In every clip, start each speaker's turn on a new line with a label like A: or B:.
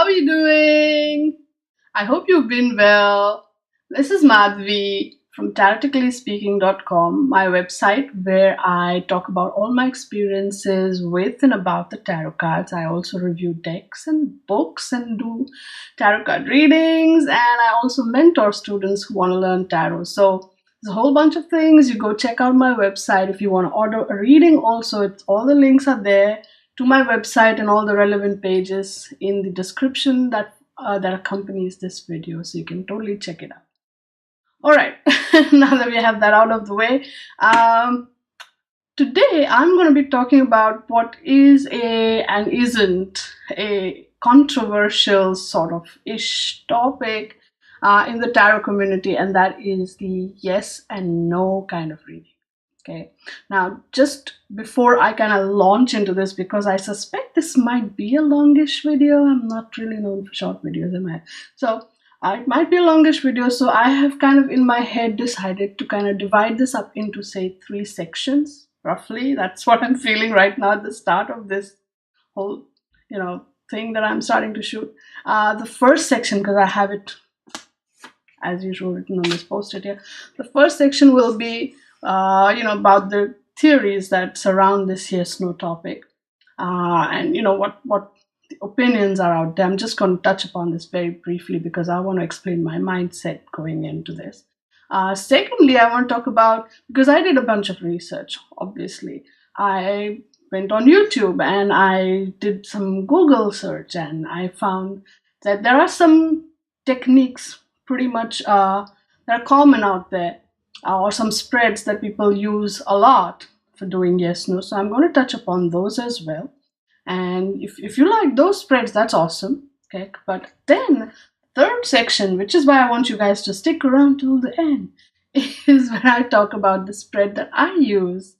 A: how are you doing? I hope you've been well. This is Madhvi from tarotticallyspeaking.com, my website where I talk about all my experiences with and about the tarot cards. I also review decks and books and do tarot card readings, and I also mentor students who want to learn tarot. So there's a whole bunch of things. You go check out my website if you want to order a reading. Also, all the links are there to my website and all the relevant pages in the description that accompanies this video, so you can totally check it out. All right, now that we have that out of the way, today I'm going to be talking about what is and isn't a controversial sort of ish topic in the tarot community, and that is the yes and no kind of reading. Okay, now just before I kind of launch into this, because I suspect this might be a longish video. I'm not really known for short videos, am I? So it might be a longish video, so I have kind of in my head decided to kind of divide this up into, say, 3 sections, roughly. That's what I'm feeling right now at the start of this whole, thing that I'm starting to shoot. The first section, because I have it, as usual, written on this post-it here. The first section will be about the theories that surround this yes/no topic, and what the opinions are out there. I'm just going to touch upon this very briefly because I want to explain my mindset going into this. Secondly, I want to talk about, because I did a bunch of research, obviously. I went on YouTube and I did some Google search, and I found that there are some techniques pretty much that are common out there, or some spreads that people use a lot for doing yes/no. So I'm going to touch upon those as well. And if you like those spreads, that's awesome. Okay, but then third section, which is why I want you guys to stick around till the end, is where I talk about the spread that I use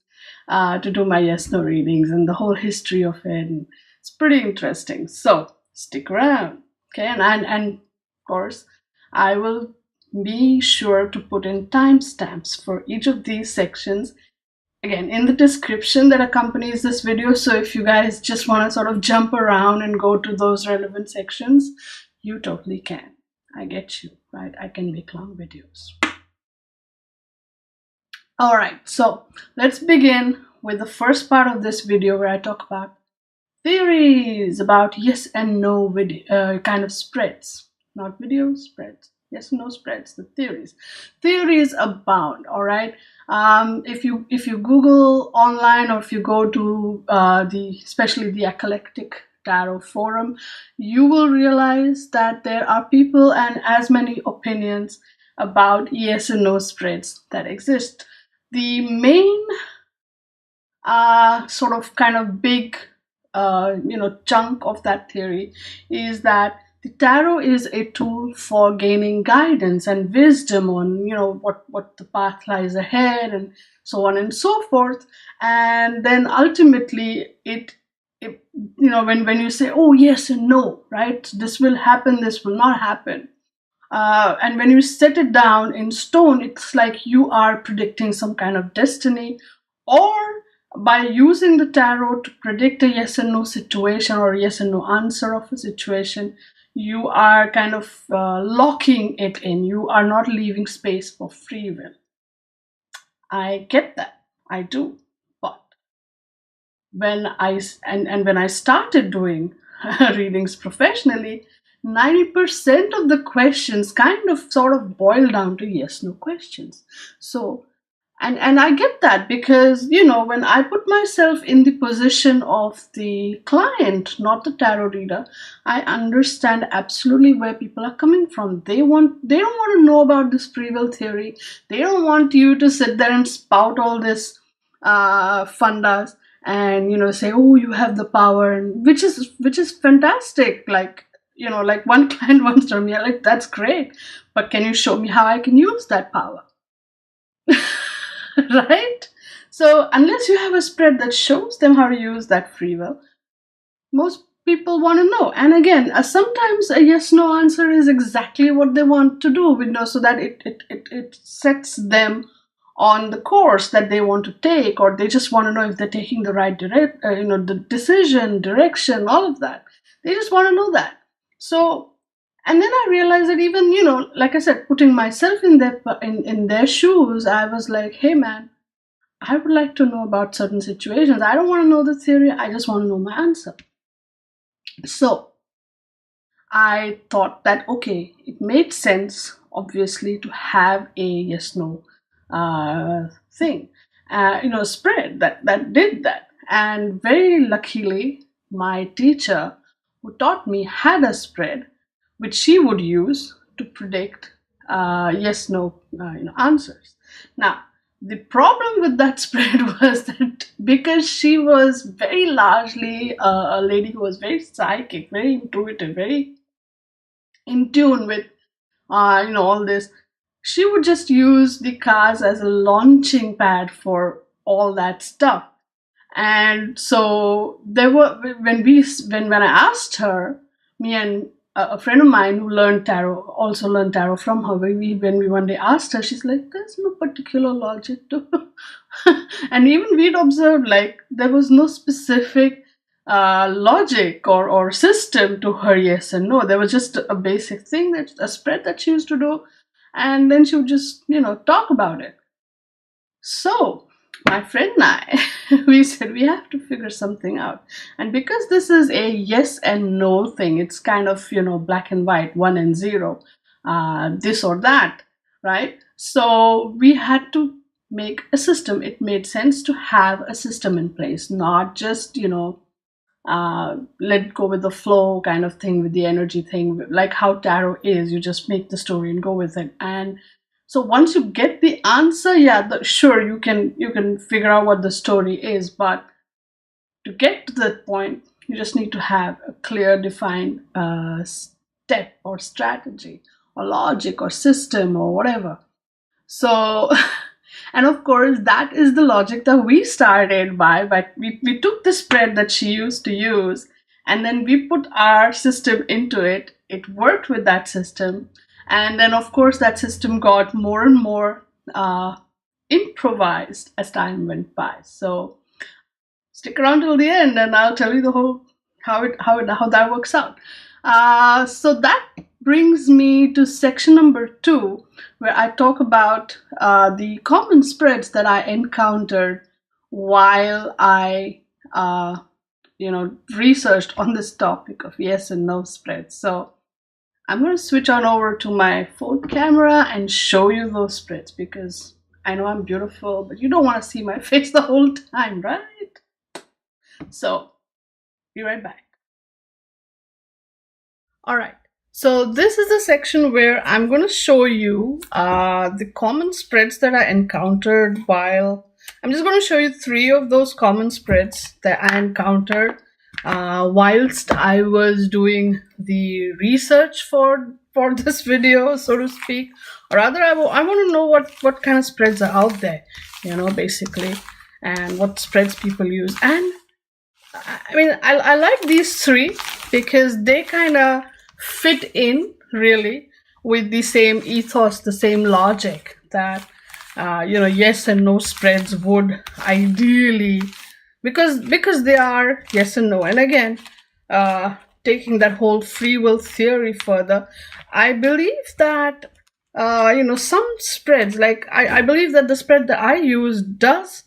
A: to do my yes/no readings and the whole history of it. And it's pretty interesting. So stick around. Okay, and of course, I will be sure to put in timestamps for each of these sections, again, in the description that accompanies this video. So if you guys just want to sort of jump around and go to those relevant sections, you totally can. I get you, right? I can make long videos. All right, so let's begin with the first part of this video where I talk about theories about yes and no video, kind of spreads. Not videos, spreads. Yes and no spreads, the theories abound. All right, if you Google online, or if you go to especially the Eclectic Tarot forum, you will realize that there are people and as many opinions about yes and no spreads that exist. The main sort of kind of big chunk of that theory is that the tarot is a tool for gaining guidance and wisdom on, what the path lies ahead and so on and so forth. And then ultimately it when you say, oh, yes and no, right? This will happen, this will not happen. And when you set it down in stone, it's like you are predicting some kind of destiny, or by using the tarot to predict a yes and no situation or yes and no answer of a situation, you are kind of locking it in. You are not leaving space for free will. I get that. I do. But when I started doing readings professionally, 90% of the questions kind of sort of boil down to yes/no questions. So, and I get that because, when I put myself in the position of the client, not the tarot reader, I understand absolutely where people are coming from. They don't want to know about this free will theory. They don't want you to sit there and spout all this fundas and, say, oh, you have the power, and which is fantastic. Like one client once told me, like, that's great, but can you show me how I can use that power? Right? So unless you have a spread that shows them how to use that free will, most people want to know. And again, sometimes a yes/no answer is exactly what they want to do, so that it sets them on the course that they want to take, or they just want to know if they're taking the right the decision, direction, all of that. They just want to know that. So, and then I realized that even, like I said, putting myself in their shoes, I was like, hey man, I would like to know about certain situations. I don't want to know the theory, I just want to know my answer. So I thought that, okay, it made sense, obviously, to have a yes no thing, spread that did that. And very luckily, my teacher who taught me had a spread which she would use to predict yes no answers. Now, the problem with that spread was that because she was very largely a lady who was very psychic, very intuitive, very in tune with all this, she would just use the cars as a launching pad for all that stuff. And so there were when I asked her, me and a friend of mine who also learned tarot from her, when we one day asked her, she's like, there's no particular logic to and even we'd observed, like, there was no specific logic or system to her yes and no. There was just a basic thing, that a spread that she used to do, and then she would just talk about it. So my friend and I, we said we have to figure something out. And because this is a yes and no thing, it's kind of, black and white, 1 and 0, this or that, right? So we had to make a system. It made sense to have a system in place, not just, let go with the flow kind of thing, with the energy thing, like how tarot is. You just make the story and go with it. And so once you get the answer, yeah, sure, you can figure out what the story is, but to get to that point, you just need to have a clear, defined step or strategy or logic or system or whatever. So, and of course, that is the logic that we started by. But we took the spread that she used to use, and then we put our system into it. It worked with that system. And then, of course, that system got more and more improvised as time went by. So stick around till the end, and I'll tell you the whole how that works out. So that brings me to section number 2, where I talk about the common spreads that I encountered while I researched on this topic of yes and no spreads. So I'm going to switch on over to my phone camera and show you those spreads, because I know I'm beautiful, but you don't want to see my face the whole time, right? So, be right back. All right. So this is the section where I'm going to show you the common spreads that I encountered while... I'm just going to show you 3 of those common spreads that I encountered whilst I was doing the research for this video, so to speak. Or rather, I want to know what kind of spreads are out there, basically, and what spreads people use. And I mean, I like these 3 because they kind of fit in really with the same ethos, the same logic that yes and no spreads would ideally, because they are yes and no. And again, taking that whole free will theory further, I believe that some spreads, like I believe that the spread that I use does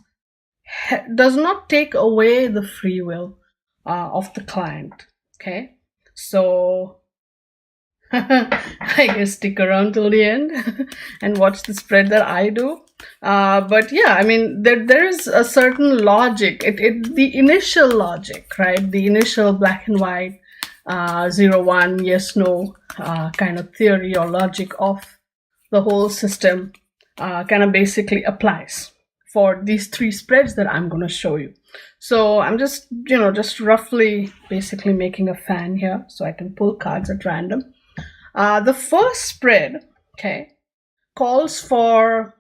A: not take away the free will of the client. Okay, so I guess stick around till the end and watch the spread that I do. But yeah, I mean, there is a certain logic. The initial logic, right? The initial black and white, 0-1, yes, no kind of theory or logic of the whole system kind of basically applies for these 3 spreads that I'm going to show you. So I'm just roughly basically making a fan here so I can pull cards at random. The first spread, okay, calls for,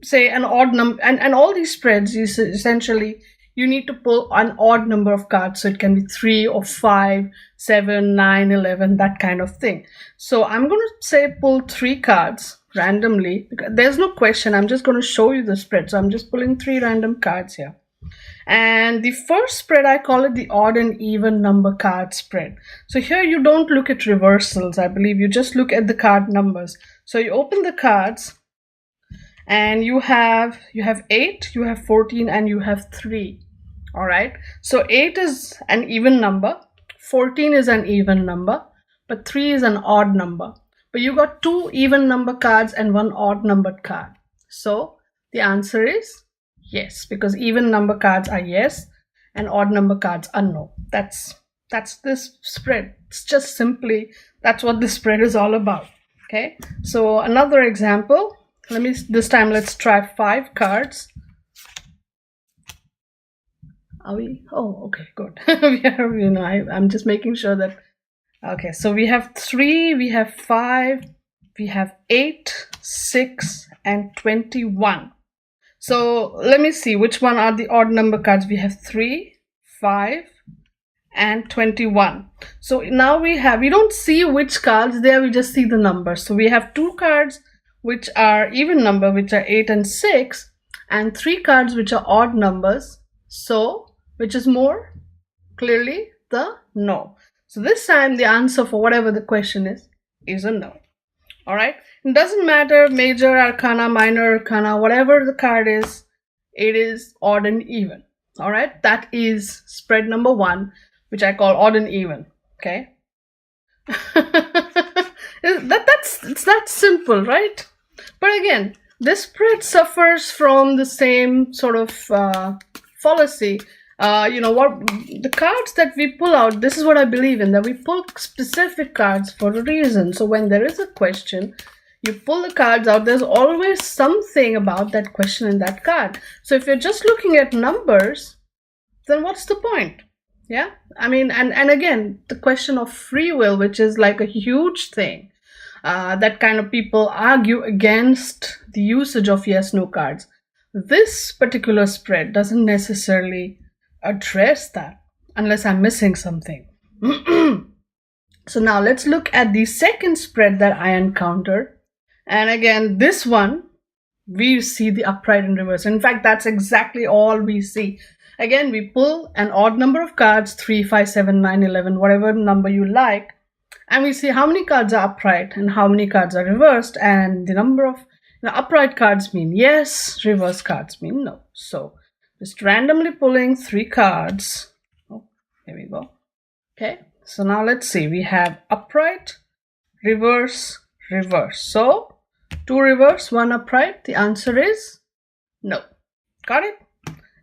A: say an odd number, and all these spreads is essentially you need to pull an odd number of cards, so it can be 3 or 5, 7, 9, 11, that kind of thing. So I'm going to say pull 3 cards randomly. There's no question, I'm just going to show you the spread. So I'm just pulling 3 random cards here. And the first spread, I call it the odd and even number card spread. So here you don't look at reversals, I believe. You just look at the card numbers. So you open the cards and you have 8, you have 14, and you have 3. All right. So 8 is an even number, 14 is an even number, but 3 is an odd number. But you got 2 even number cards and 1 odd numbered card. So the answer is yes, because even number cards are yes and odd number cards are no. That's this spread. It's just simply, that's what this spread is all about. Okay. So another example. This time let's try 5 cards. Are we? Oh, okay, good. We are, I'm just making sure that. Okay, so we have 3, we have 5, we have 8, 6, and 21. So let me see which one are the odd number cards. We have 3, 5, and 21. So now we don't see which cards there, we just see the numbers. So we have 2 cards which are even number, which are 8 and 6, and 3 cards which are odd numbers. So which is more? Clearly the no. So this time the answer for whatever the question is a no. All right. It doesn't matter major arcana, minor arcana, whatever the card is, it is odd and even. All right. That is spread number 1, which I call odd and even. Okay. It's that simple, right? But again, this spread suffers from the same sort of fallacy. What the cards that we pull out, this is what I believe in, that we pull specific cards for a reason. So when there is a question, you pull the cards out, there's always something about that question in that card. So if you're just looking at numbers, then what's the point? Yeah, I mean, and again, the question of free will, which is like a huge thing, that kind of people argue against the usage of yes/no cards. This particular spread doesn't necessarily address that, unless I'm missing something. So now let's look at the second spread that I encountered. And again, this one, we see the upright and reverse. In fact, that's exactly all we see. Again, we pull an odd number of cards, 3, 5, 7, 9, 11, whatever number you like, and we see how many cards are upright and how many cards are reversed, and the number of upright cards mean yes, reverse cards mean no. So just randomly pulling 3 cards. Oh, here we go. Okay, so now let's see. We have upright, reverse, reverse. So 2 reverse, 1 upright. The answer is no. Got it?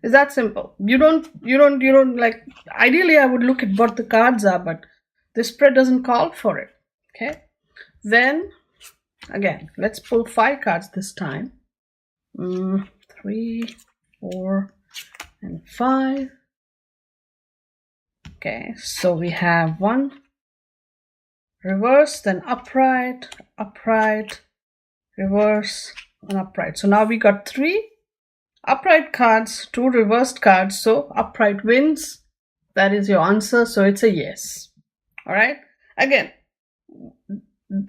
A: It's that simple. You don't like, ideally I would look at what the cards are, but this spread doesn't call for it. Okay. Then again, let's pull 5 cards this time. 3, 4, and 5. Okay, so we have 1 reverse, then upright, upright, reverse, and upright. So now we got 3 upright cards, 2 reversed cards. So upright wins. That is your answer. So it's a yes. All right. Again,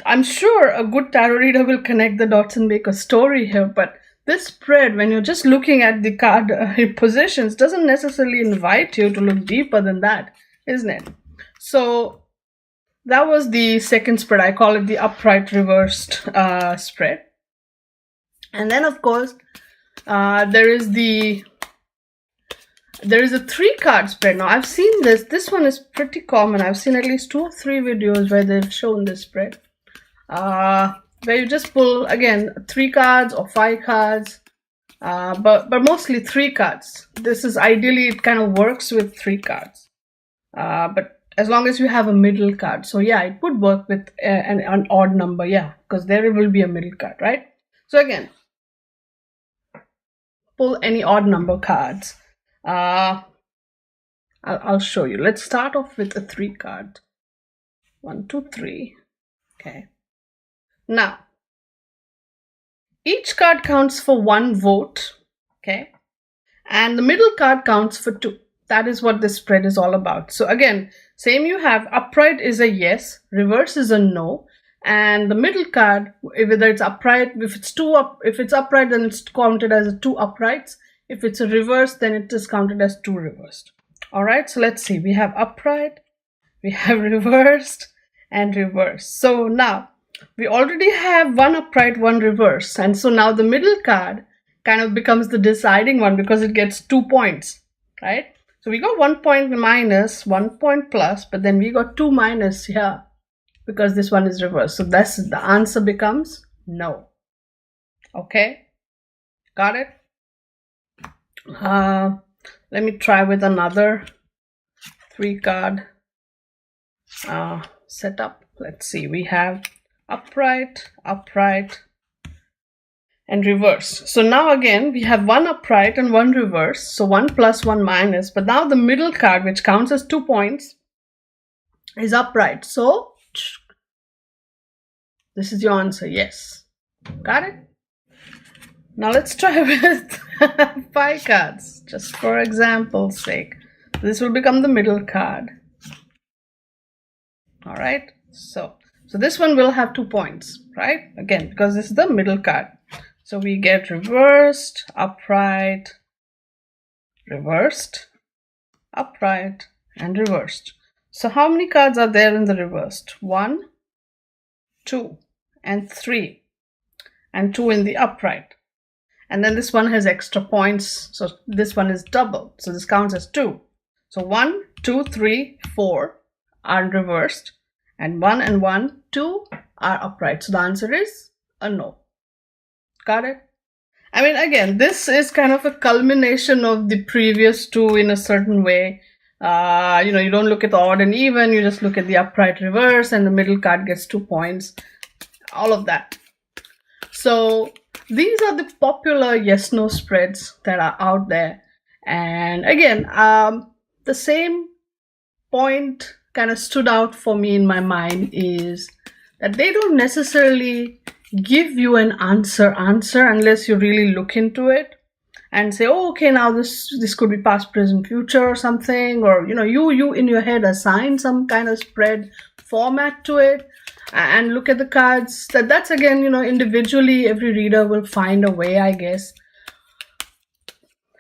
A: I'm sure a good tarot reader will connect the dots and make a story here, but this spread, when you're just looking at the card positions, doesn't necessarily invite you to look deeper than that, isn't it? So that was the second spread. I call it the upright reversed spread. And then, of course, there is a 3-card spread. Now, I've seen this. This one is pretty common. I've seen at least 2 or 3 videos where they've shown this spread. Where you just pull, again, 3 cards or 5 cards, but mostly 3 cards. This is ideally, it kind of works with 3 cards, but as long as you have a middle card. So yeah, it would work with an odd number, yeah, because there will be a middle card, right? So again, pull any odd number cards. I'll show you. Let's start off with a 3 card. 1, 2, 3. Okay. Now, each card counts for 1 vote, okay? And the middle card counts for 2. That is what this spread is all about. So again, same, you have upright is a yes, reverse is a no, and the middle card, whether it's upright, if it's upright, then it's counted as 2 uprights. If it's a reverse, then it is counted as 2 reversed. All right, so let's see. We have upright, we have reversed, and reversed. So now we already have 1 upright, 1 reverse. And so now the middle card kind of becomes the deciding one because it gets 2 points, right? So we got 1 point minus, 1 point plus, but then we got 2 minus here because this one is reversed. So that's the answer becomes no. Okay, got it? Let me try with another 3 card setup. Let's see, we have upright, upright, and reverse. So now again, we have 1 upright and 1 reverse. So 1 plus, 1 minus. But now the middle card, which counts as 2 points, is upright. So this is your answer, yes. Got it? Now let's try with 5 cards, just for example's sake. This will become the middle card. All right, so this one will have 2 points, right? Again, because this is the middle card. So we get reversed, upright, reversed, upright, and reversed. So how many cards are there in the reversed? 1, 2, and 3, and 2 in the upright. And then this one has extra points, so this one is double. So this counts as 2. So 1, 2, 3, 4 are reversed, and 1 and 1, 2 are upright. So the answer is a no. Got it? I mean, again, this is kind of a culmination of the previous 2 in a certain way. You don't look at the odd and even, you just look at the upright reverse, and the middle card gets 2 points. All of that. So these are the popular yes-no spreads that are out there. And again, the same point kind of stood out for me in my mind is that they don't necessarily give you an answer unless you really look into it and say, oh, okay, now this could be past, present, future or something, or you in your head assign some kind of spread format to it and look at the cards. That's again, individually every reader will find a way, I guess.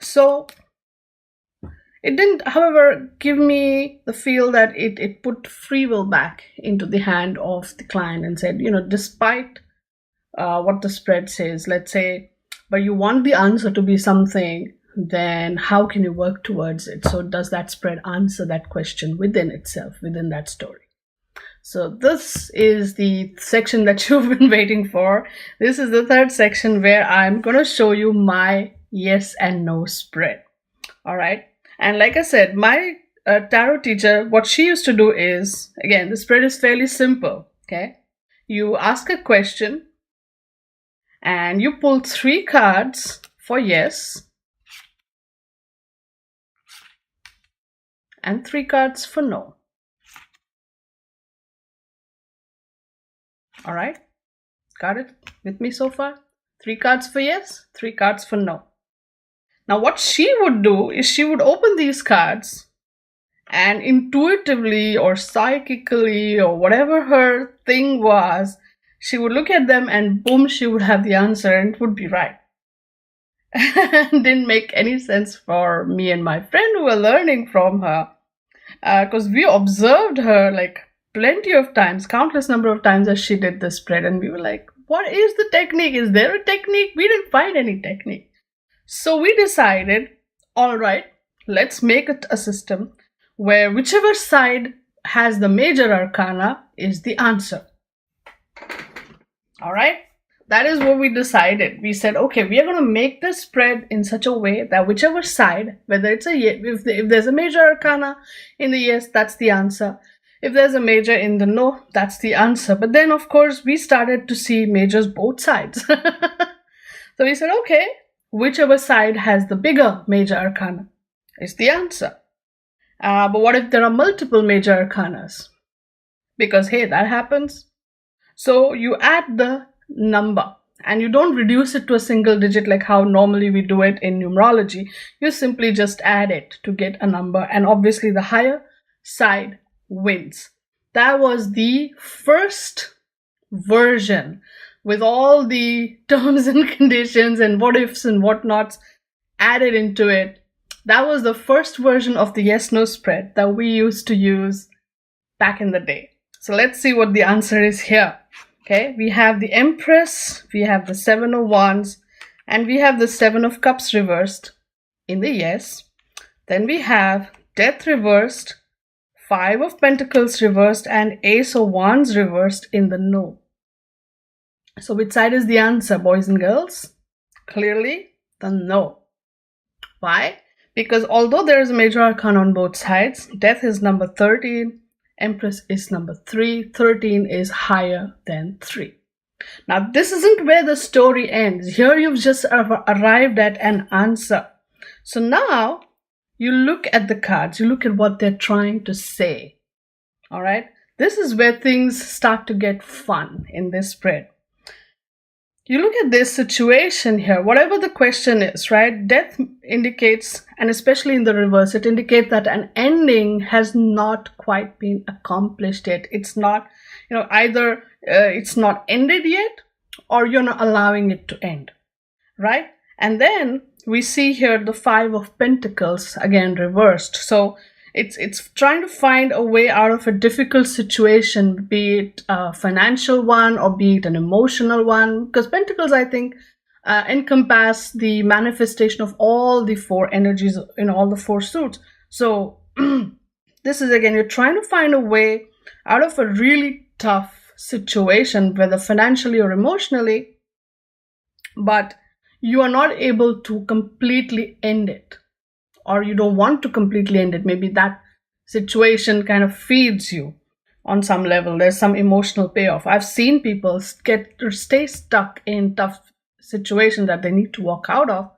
A: So it didn't, however, give me the feel that it put free will back into the hand of the client and said, despite what the spread says, let's say, but you want the answer to be something, then how can you work towards it? So does that spread answer that question within itself, within that story? So this is the section that you've been waiting for. This is the third section where I'm going to show you my yes and no spread. All right. And like I said, my tarot teacher, what she used to do is, again, the spread is fairly simple. Okay. You ask a question and you pull 3 cards for yes and 3 cards for no. All right, got it with me so far? 3 cards for yes, 3 cards for no. Now what she would do is she would open these cards and intuitively or psychically or whatever her thing was, she would look at them and boom, she would have the answer and it would be right. Didn't make any sense for me and my friend who were learning from her, because we observed her like plenty of times, countless number of times as she did the spread, and we were like, what is the technique? Is there a technique? We didn't find any technique. So we decided, all right, let's make it a system where whichever side has the major arcana is the answer. All right, that is what we decided. We said, okay, we are going to make this spread in such a way that whichever side, whether it's if there's a major arcana in the yes, that's the answer. If there's a major in the no, that's the answer. But then, of course, we started to see majors both sides. So we said, okay, whichever side has the bigger major arcana is the answer. But what if there are multiple major arcanas? Because, hey, that happens. So you add the number and you don't reduce it to a single digit like how normally we do it in numerology. You simply just add it to get a number, and obviously the higher side wins. That was the first version with all the terms and conditions and what ifs and whatnots added into it. That was the first version of the yes-no spread that we used to use back in the day. So let's see what the answer is here. Okay, we have the Empress, we have the Seven of Wands, and we have the Seven of Cups reversed in the yes. Then we have Death reversed, Five of Pentacles reversed, and Ace of Wands reversed in the no. So which side is the answer, boys and girls? Clearly, the no. Why? Because although there is a major arcana on both sides, Death is number 13, Empress is number 3, 13 is higher than 3. Now, this isn't where the story ends. Here you've just arrived at an answer. So now, you look at the cards, you look at what they're trying to say. All right? This is where things start to get fun in this spread. You look at this situation here, whatever the question is, right? Death indicates, and especially in the reverse, it indicates that an ending has not quite been accomplished yet. It's not, either it's not ended yet, or you're not allowing it to end, right? And then we see here the Five of Pentacles, again reversed. So it's trying to find a way out of a difficult situation, be it a financial one or be it an emotional one, because Pentacles, I think, encompass the manifestation of all the four energies in all the four suits. So this is, again, you're trying to find a way out of a really tough situation, whether financially or emotionally, but you are not able to completely end it, or you don't want to completely end it. Maybe that situation kind of feeds you on some level. There's some emotional payoff. I've seen people stay stuck in tough situations that they need to walk out of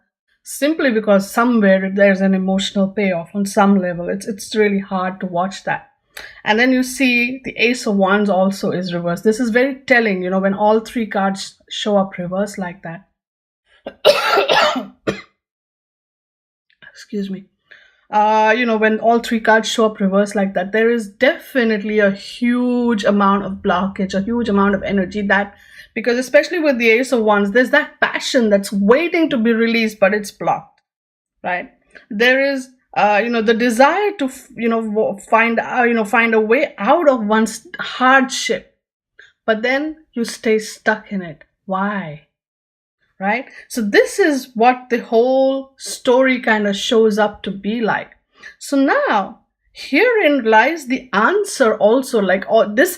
A: simply because somewhere there's an emotional payoff on some level. It's really hard to watch that. And then you see the Ace of Wands also is reversed. This is very telling, when all three cards show up reversed like that. Excuse me. When all three cards show up reversed like that, there is definitely a huge amount of blockage, a huge amount of energy because especially with the Ace of Wands, there's that passion that's waiting to be released, but it's blocked, right? There is, the desire to, find a way out of one's hardship, but then you stay stuck in it. Why? Right? So this is what the whole story kind of shows up to be like. So now, herein lies the answer also. Like, this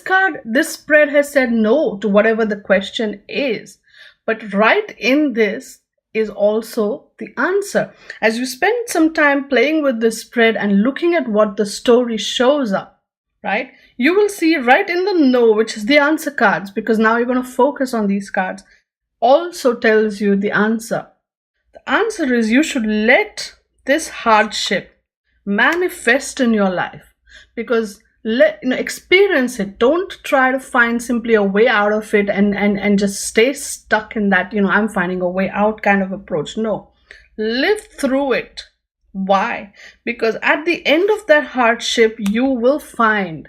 A: spread has said no to whatever the question is. But right in this is also the answer. As you spend some time playing with this spread and looking at what the story shows up, right? You will see right in the no, which is the answer cards, because now you're going to focus on these cards, also tells you the answer. The answer is you should let this hardship manifest in your life, because experience it. Don't try to find simply a way out of it and just stay stuck in that, I'm finding a way out kind of approach. No, live through it. Why? Because at the end of that hardship, you will find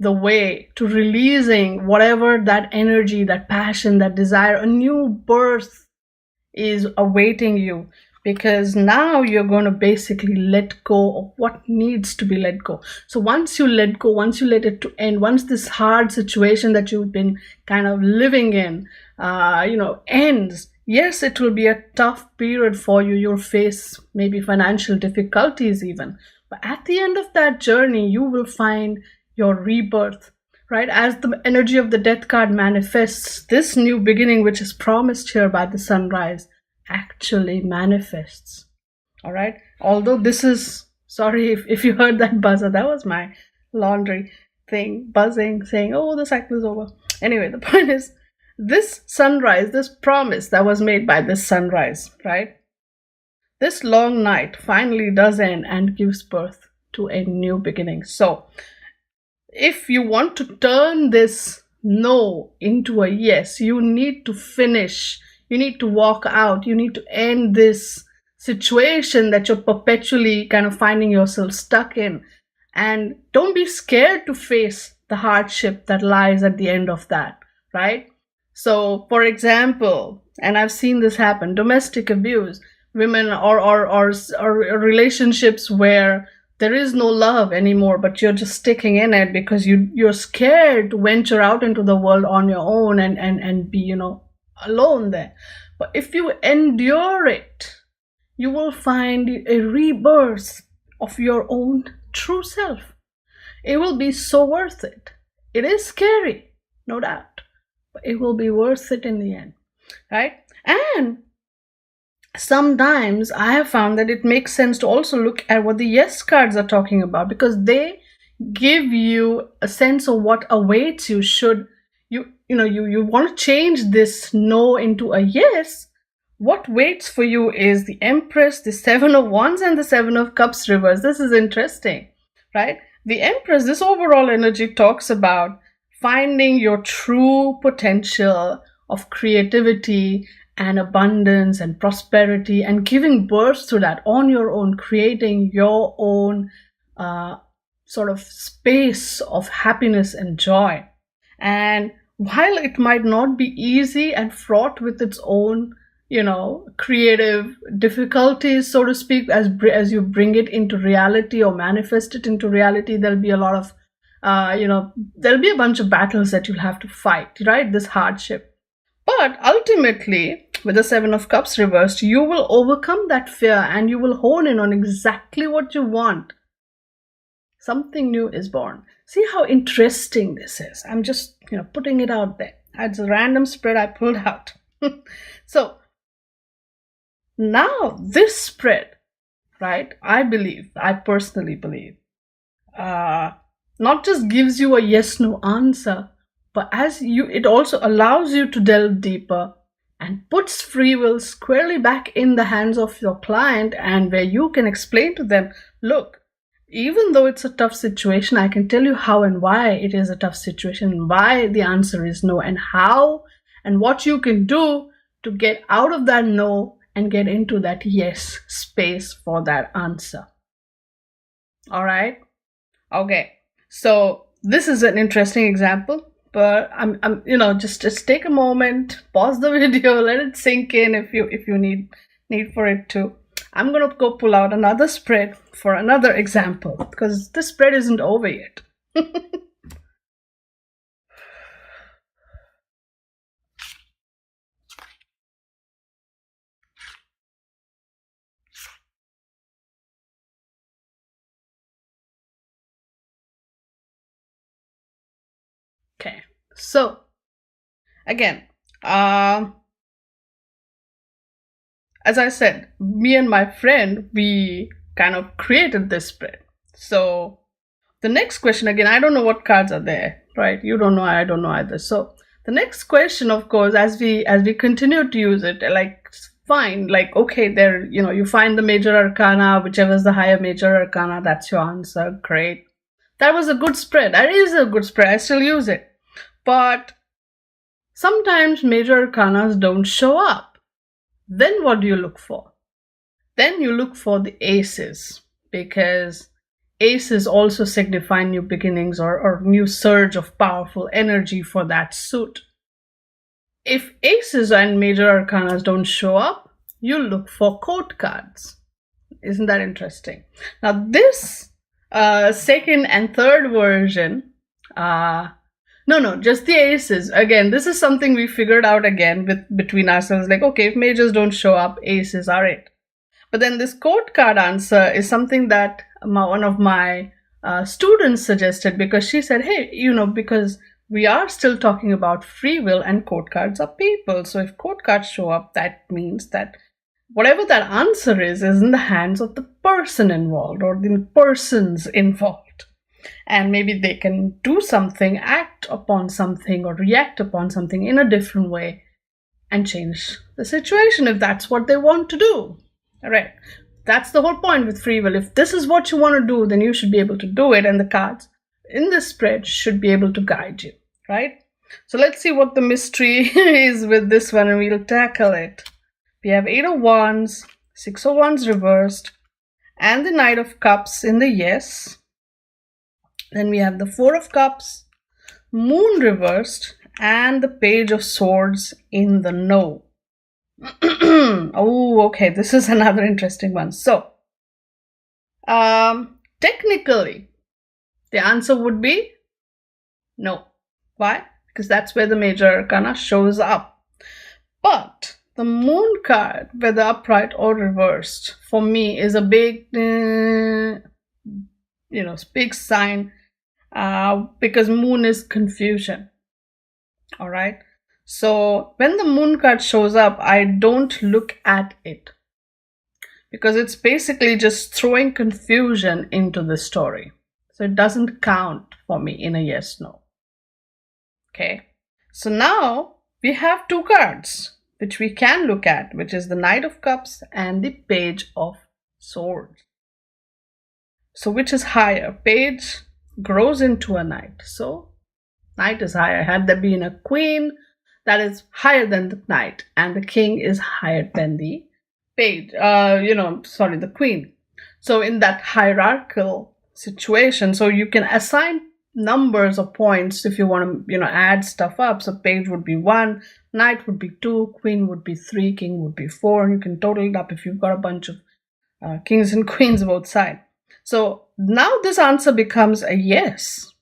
A: the way to releasing whatever that energy, that passion, that desire. A new birth is awaiting you, because now you're going to basically let go of what needs to be let go. So once you let go, once you let it to end, once this hard situation that you've been kind of living in, ends, yes, it will be a tough period for you. You'll face maybe financial difficulties even. But at the end of that journey, you will find your rebirth, right? As the energy of the Death card manifests, this new beginning, which is promised here by the sunrise, actually manifests. All right? Although this is, sorry if you heard that buzzer, that was my laundry thing buzzing, saying, oh, the cycle is over. Anyway, the point is, this sunrise, this promise that was made by this sunrise, right? This long night finally does end and gives birth to a new beginning. So, if you want to turn this no into a yes, you need to finish, you need to walk out, you need to end this situation that you're perpetually kind of finding yourself stuck in. And don't be scared to face the hardship that lies at the end of that, right? So, for example, and I've seen this happen, domestic abuse. women or relationships where there is no love anymore, but you're just sticking in it because you're scared to venture out into the world on your own and be, alone there. But if you endure it, you will find a rebirth of your own true self. It will be so worth it. It is scary, no doubt, but it will be worth it in the end, right? And sometimes I have found that it makes sense to also look at what the yes cards are talking about, because they give you a sense of what awaits you should you want to change this no into a yes. What waits for you is the Empress, the Seven of Wands, and the Seven of Cups reverse. This is interesting, right? The Empress, this overall energy talks about finding your true potential of creativity and abundance and prosperity and giving birth to that on your own, creating your own sort of space of happiness and joy. And while it might not be easy and fraught with its own creative difficulties, so to speak, as you bring it into reality or manifest it into reality, there'll be a lot of there'll be a bunch of battles that you'll have to fight, right? This hardship. But ultimately, with the Seven of Cups reversed, you will overcome that fear and you will hone in on exactly what you want. Something new is born. See how interesting this is. I'm just putting it out there. It's a random spread I pulled out. So now this spread, right, I personally believe, not just gives you a yes-no answer, but it also allows you to delve deeper and puts free will squarely back in the hands of your client, and where you can explain to them, look, even though it's a tough situation, I can tell you how and why it is a tough situation, and why the answer is no, and how and what you can do to get out of that no and get into that yes space for that answer. All right? Okay. So this is an interesting example, but I'm just take a moment, pause the video, let it sink in if you need for it to. I'm going to go pull out another spread for another example, because this spread isn't over yet. Okay, so again, as I said, me and my friend, we kind of created this spread. So the next question, again, I don't know what cards are there, right? You don't know, I don't know either. So the next question, of course, as we continue to use it, like fine, like okay, there, you find the major arcana, whichever is the higher major arcana, that's your answer. Great. That was a good spread. That is a good spread. I still use it. But sometimes major arcanas don't show up. Then what do you look for? Then you look for the aces, because aces also signify new beginnings or new surge of powerful energy for that suit. If aces and major arcanas don't show up, you look for court cards. Isn't that interesting? Now this second and third version, no, just the aces. Again, this is something we figured out again between ourselves. Like, okay, if majors don't show up, aces are it. But then this court card answer is something that one of my students suggested, because she said, hey, because we are still talking about free will and court cards are people. So if court cards show up, that means that whatever that answer is in the hands of the person involved or the persons involved. And maybe they can do something, act upon something, or react upon something in a different way and change the situation if that's what they want to do. All right. That's the whole point with free will. If this is what you want to do, then you should be able to do it, and the cards in this spread should be able to guide you, right? So let's see what the mystery is with this one, and we'll tackle it. We have 8 of Wands, 6 of Wands reversed, and the Knight of Cups in the yes. Then we have the 4 of Cups, Moon reversed, and the Page of Swords in the no. Oh, okay. This is another interesting one. So, technically, the answer would be no. Why? Because that's where the major arcana shows up. But the moon card, whether upright or reversed, for me is a big, big sign, because moon is confusion. All right. So when the moon card shows up, I don't look at it because it's basically just throwing confusion into the story. So it doesn't count for me in a yes no. Okay. So now we have two cards which we can look at, which is the Knight of Cups and the Page of Swords. So which is higher? Page grows into a knight. So knight is higher. Had there been a queen, that is higher than the knight, and the king is higher than the page. The queen. So in that hierarchical situation, so you can assign numbers of points if you want to, add stuff up. So page would be 1, knight would be 2, queen would be 3, king would be 4, and you can total it up if you've got a bunch of kings and queens both sides. So now this answer becomes a yes,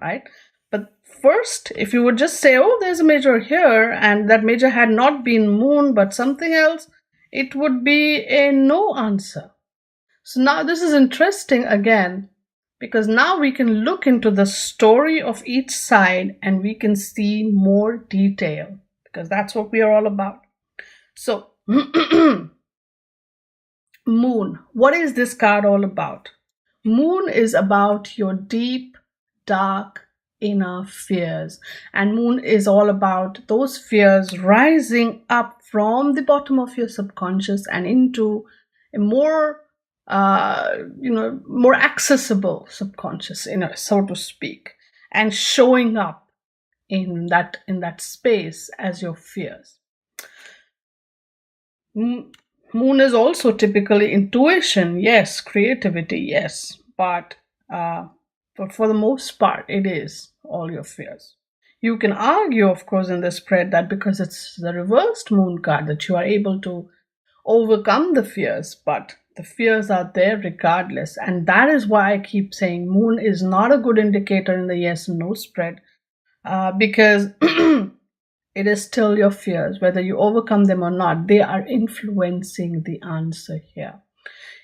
A: right? But first, if you would just say, oh, there's a major here, and that major had not been moon but something else, it would be a no answer. So now this is interesting again, because now we can look into the story of each side and we can see more detail, because that's what we are all about. So, moon. What is this card all about? Moon is about your deep, dark, inner fears. And moon is all about those fears rising up from the bottom of your subconscious and into a more more accessible subconscious, so to speak, and showing up in that space as your fears. Moon is also typically intuition, yes, creativity, yes, but for the most part, it is all your fears. You can argue, of course, in this spread that because it's the reversed moon card that you are able to overcome the fears, but the fears are there regardless. And that is why I keep saying moon is not a good indicator in the yes and no spread, because it is still your fears. Whether you overcome them or not, they are influencing the answer here.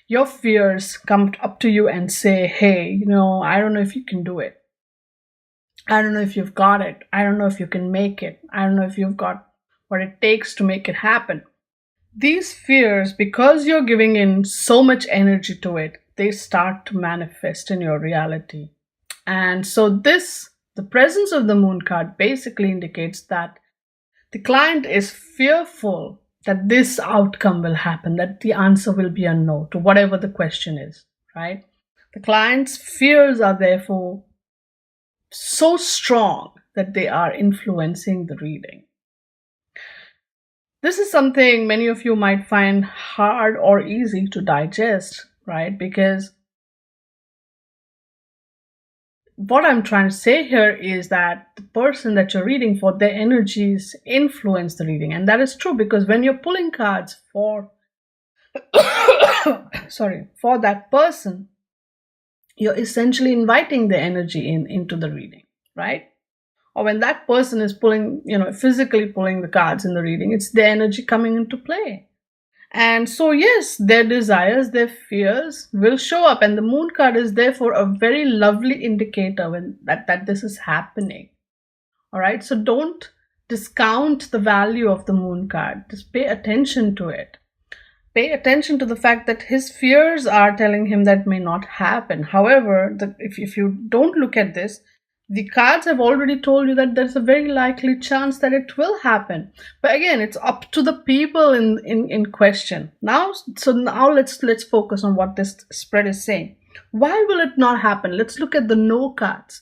A: Your fears come up to you and say, hey, I don't know if you can do it. I don't know if you've got it. I don't know if you can make it. I don't know if you've got what it takes to make it happen. These fears, because you're giving in so much energy to it, they start to manifest in your reality. And so the presence of the moon card basically indicates that the client is fearful that this outcome will happen, that the answer will be a no to whatever the question is, right? The client's fears are therefore so strong that they are influencing the reading. This is something many of you might find hard or easy to digest, right? Because what I'm trying to say here is that the person that you're reading for, their energies influence the reading. And that is true because when you're pulling cards for for that person, you're essentially inviting the energy into the reading, right? Or when that person is pulling, physically pulling the cards in the reading, it's their energy coming into play. And so, yes, their desires, their fears will show up. And the moon card is therefore a very lovely indicator when that this is happening. All right. So don't discount the value of the moon card. Just pay attention to it. Pay attention to the fact that his fears are telling him that may not happen. However, if you don't look at this, the cards have already told you that there's a very likely chance that it will happen. But again, it's up to the people in question. Now let's focus on what this spread is saying. Why will it not happen? Let's look at the no cards.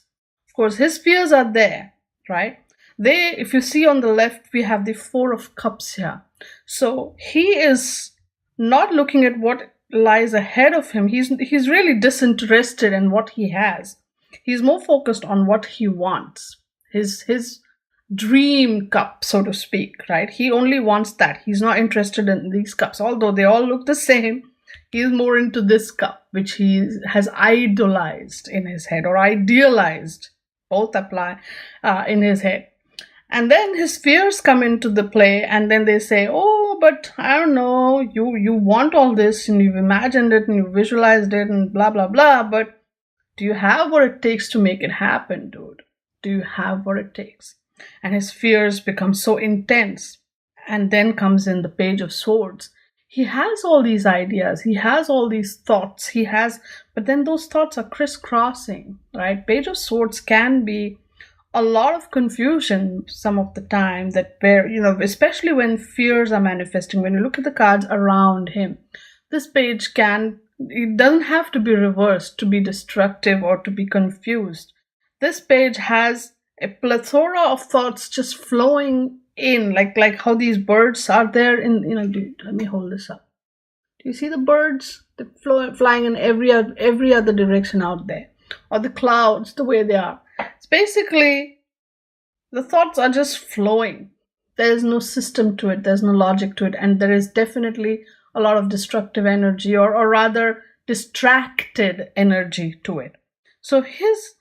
A: Of course, his fears are there, right? If you see on the left, we have the 4 of Cups here. So he is not looking at what lies ahead of him. He's really disinterested in what he has. He's more focused on what he wants. His dream cup, so to speak, right? He only wants that. He's not interested in these cups, although they all look the same. He's more into this cup, which he has idolized in his head, or idealized. Both apply in his head. And then his fears come into the play, and then they say, oh, but I don't know, you want all this, and you've imagined it, and you visualized it, and blah, blah, blah, but do you have what it takes to make it happen, dude? Do you have what it takes? And his fears become so intense. And then comes in the Page of Swords. He has all these ideas, he has all these thoughts, but then those thoughts are crisscrossing, right? Page of Swords can be a lot of confusion some of the time, that where, especially when fears are manifesting, when you look at the cards around him, this page it doesn't have to be reversed to be destructive or to be confused. This page has a plethora of thoughts just flowing in, like how these birds are there in, let me hold this up. Do you see the birds? They're flying in every other direction out there. Or the clouds, the way they are. It's basically, the thoughts are just flowing. There's no system to it, there's no logic to it, and there is definitely a lot of destructive energy, or rather distracted energy to it. So his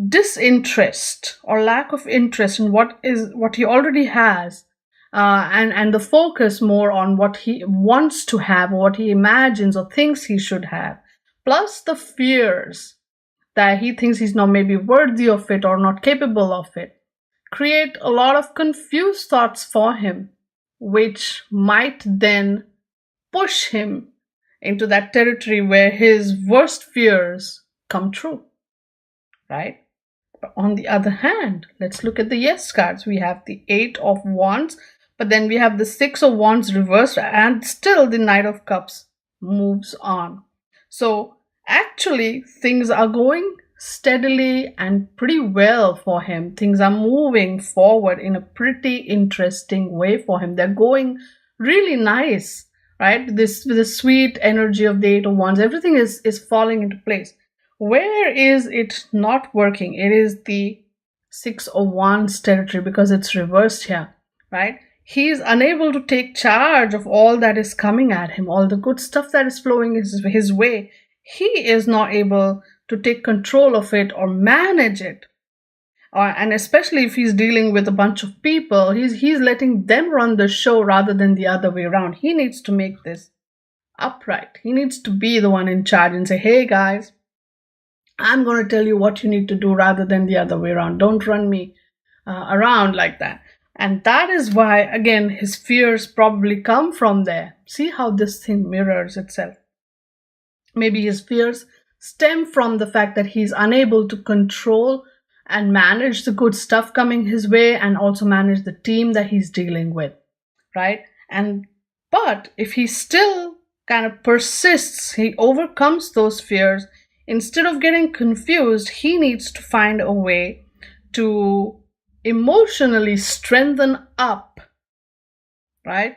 A: disinterest or lack of interest in what he already has, and the focus more on what he wants to have, or what he imagines or thinks he should have, plus the fears that he thinks he's not maybe worthy of it or not capable of it, create a lot of confused thoughts for him, which might then push him into that territory where his worst fears come true, right? But on the other hand, let's look at the yes cards. We have the 8 of Wands, but then we have the 6 of Wands reversed, and still the Knight of Cups moves on. So actually, things are going steadily and pretty well for him. Things are moving forward in a pretty interesting way for him. They're going really nice, right? With the sweet energy of the 8 of Wands, everything is falling into place. Where is it not working? It is the 6 of Wands territory, because it's reversed here, right? He's unable to take charge of all that is coming at him, all the good stuff that is flowing his way. He is not able to take control of it or manage it. And especially if he's dealing with a bunch of people, he's letting them run the show rather than the other way around. He needs to make this upright. He needs to be the one in charge and say, hey guys, I'm going to tell you what you need to do rather than the other way around. Don't run me around like that. And that is why, again, his fears probably come from there. See how this thing mirrors itself. Maybe his fears stem from the fact that he's unable to control and manage the good stuff coming his way, and also manage the team that he's dealing with, right? But if he still kind of persists, he overcomes those fears, instead of getting confused, he needs to find a way to emotionally strengthen up, right?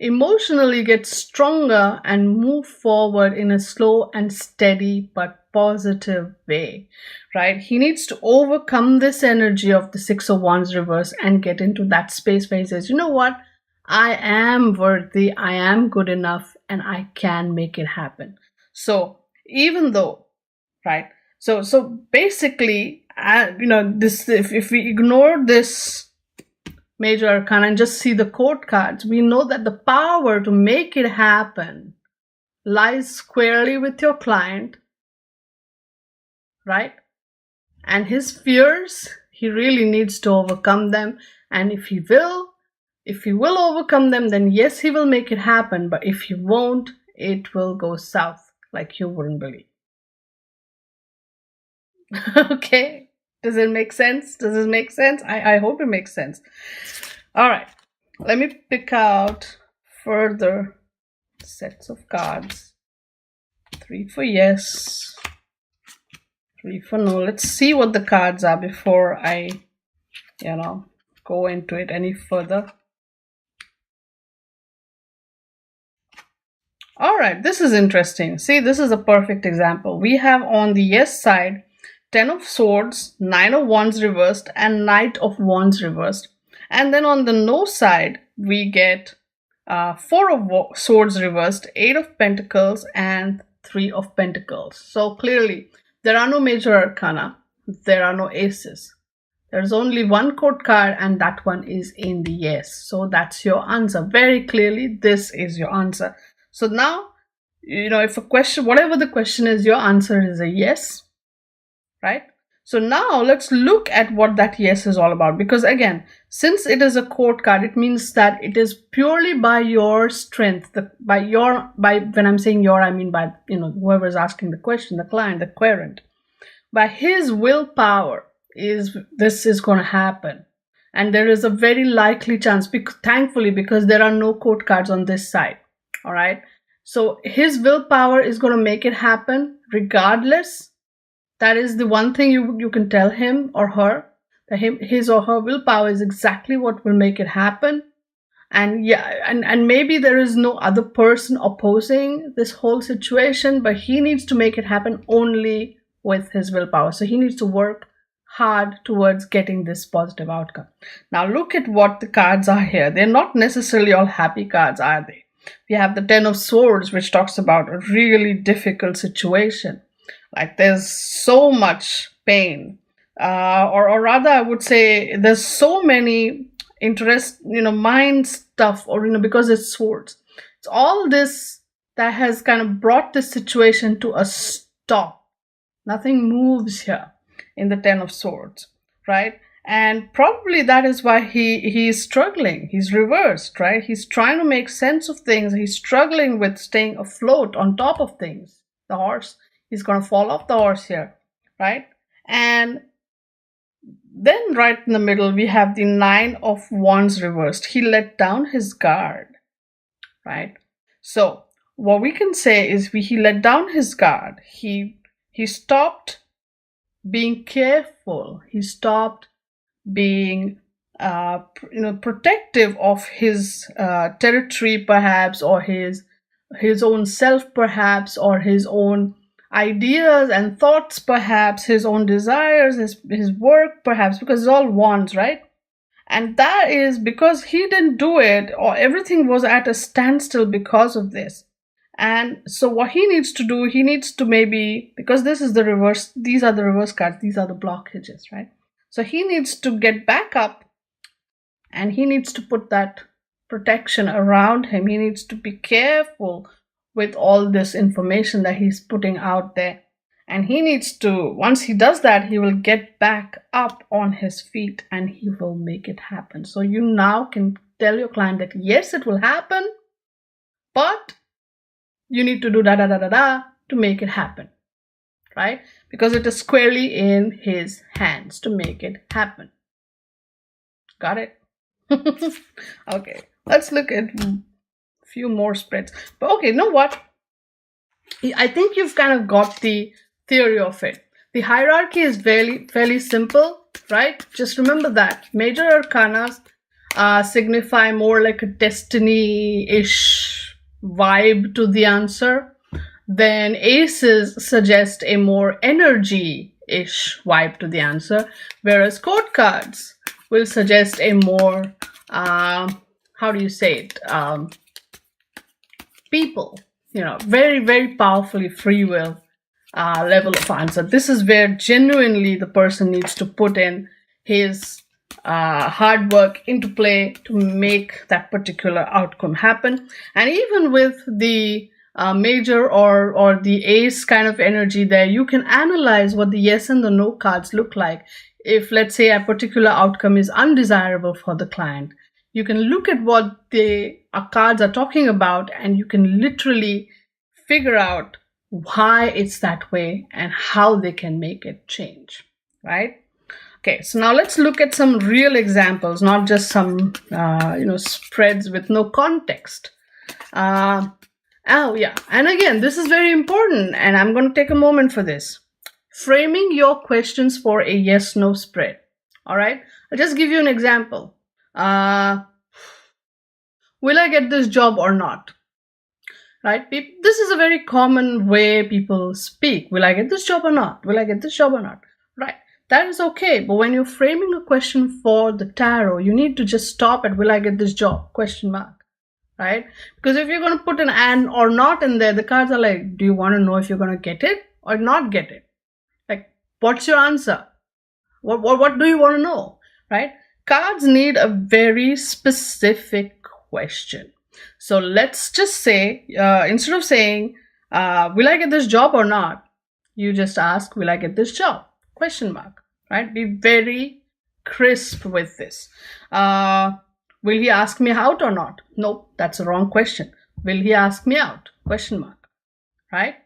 A: Emotionally get stronger and move forward in a slow and steady but positive way, right? He needs to overcome this energy of the 6 of Wands reverse and get into that space where he says, you know what? I am worthy, I am good enough, and I can make it happen. So even though, right? So basically, this, if we ignore this Major Arcana and just see the court cards, we know that the power to make it happen lies squarely with your client, right? And his fears, he really needs to overcome them. And if he will overcome them, then yes, he will make it happen. But if he won't, it will go south like you wouldn't believe. Okay. Does it make sense? I hope it makes sense. All right. Let me pick out further sets of cards. 3 for yes. 3 for no. Let's see what the cards are before I, go into it any further. All right. This is interesting. See, this is a perfect example. We have on the yes side Ten of Swords, Nine of Wands reversed, and Knight of Wands reversed. And then on the no side, we get Four of Swords reversed, Eight of Pentacles, and Three of Pentacles. So clearly, there are no major arcana. There are no aces. There's only one court card, and that one is in the yes. So that's your answer. Very clearly, this is your answer. So now, if a question, whatever the question is, your answer is a yes, right? So now let's look at what that yes is all about. Because again, since it is a court card, it means that it is purely by your strength. When I'm saying your, I mean by, whoever is asking the question, the client, the querent. By his willpower this is going to happen. And there is a very likely chance, thankfully, because there are no court cards on this side. All right. So his willpower is going to make it happen regardless. That is the one thing you can tell him or her, that his or her willpower is exactly what will make it happen. And and maybe there is no other person opposing this whole situation, but he needs to make it happen only with his willpower. So he needs to work hard towards getting this positive outcome. Now look at what the cards are here. They're not necessarily all happy cards, are they? We have the Ten of Swords, which talks about a really difficult situation. Like there's so much pain, or rather I would say there's so many mind stuff, or because it's swords. It's all this that has kind of brought this situation to a stop. Nothing moves here in the Ten of Swords, right? And probably that is why he's struggling. He's reversed, right? He's trying to make sense of things. He's struggling with staying afloat on top of things. The horse, he's going to fall off the horse here, right? And then right in the middle, we have the Nine of Wands reversed. He let down his guard, right? So what we can say is he let down his guard. He stopped being careful. He stopped being protective of his territory, perhaps, or his own self, perhaps, or his own ideas and thoughts, perhaps, his own desires, his work, perhaps, because it's all wands, right? And that is because he didn't do it, or everything was at a standstill because of this. And so what he needs to do, he needs to maybe, because this is the reverse, these are the reverse cards, these are the blockages, right? So he needs to get back up, and he needs to put that protection around him. He needs to be careful with all this information that he's putting out there. And he needs to, once he does that, he will get back up on his feet and he will make it happen. So you now can tell your client that yes, it will happen, but you need to do to make it happen, right? Because it is squarely in his hands to make it happen. Got it? Okay, let's look at a few more spreads. But okay, you know what? I think you've kind of got the theory of it. The hierarchy is fairly simple, right? Just remember that. Major arcanas signify more like a destiny-ish vibe to the answer. Then aces suggest a more energy-ish vibe to the answer. Whereas court cards will suggest a more, how do you say it? People, very, very powerfully free will level of answer. This is where genuinely the person needs to put in his hard work into play to make that particular outcome happen. And even with the major or the ace kind of energy there, you can analyze what the yes and the no cards look like. If, let's say, a particular outcome is undesirable for the client, you can look at what the cards are talking about, and you can literally figure out why it's that way and how they can make it change, right? Okay, so now let's look at some real examples, not just some spreads with no context. Oh yeah, and again, this is very important, and I'm going to take a moment for this. Framing your questions for a yes-no spread. All right, I'll just give you an example. Will I get this job or not? Right? This is a very common way people speak. Will I get this job or not? Will I get this job or not? Right. That is okay. But when you're framing a question for the tarot, you need to just stop at will I get this job? Question mark. Right? Because if you're going to put an and or not in there, the cards are like, do you want to know if you're going to get it or not get it? Like, what's your answer? What do you want to know? Right? Cards need a very specific question. So let's just say, instead of saying, will I get this job or not? You just ask, will I get this job? Question mark. Right? Be very crisp with this. Will he ask me out or not? Nope, that's a wrong question. Will he ask me out? Question mark. Right?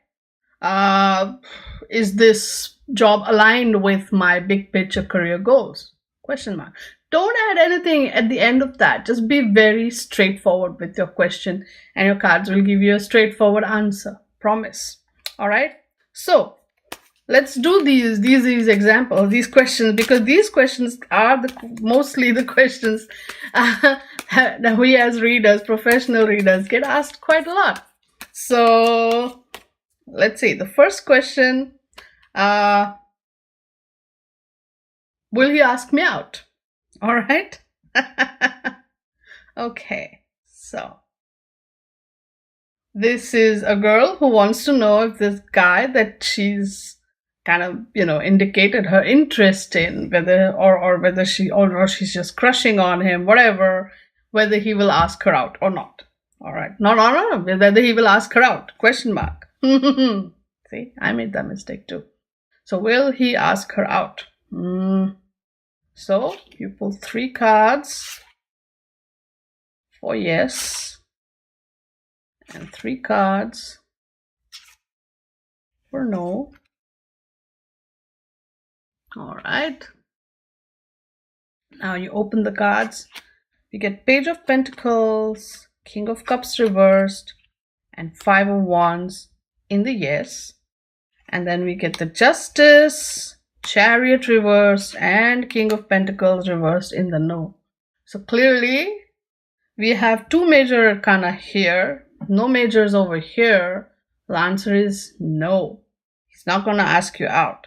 A: Is this job aligned with my big picture career goals? Question mark. Don't add anything at the end of that. Just be very straightforward with your question, and your cards will give you a straightforward answer. Promise. All right. So let's do these examples, these questions, because these questions are mostly the questions that we as readers, professional readers, get asked quite a lot. So let's see. The first question, will he ask me out? All right. Okay. So this is a girl who wants to know if this guy that she's kind of, indicated her interest in, whether she's just crushing on him, whatever, whether he will ask her out or not. All right. No, whether he will ask her out. Question mark. See, I made that mistake too. So will he ask her out? So you pull 3 cards for yes, and 3 cards for no. All right. Now you open the cards. You get Page of Pentacles, King of Cups reversed, and 5 of Wands in the yes. And then we get the Justice, Chariot reversed, and King of Pentacles reversed in the no. So clearly we have 2 major arcana here, no majors over here. The answer is no. He's not going to ask you out.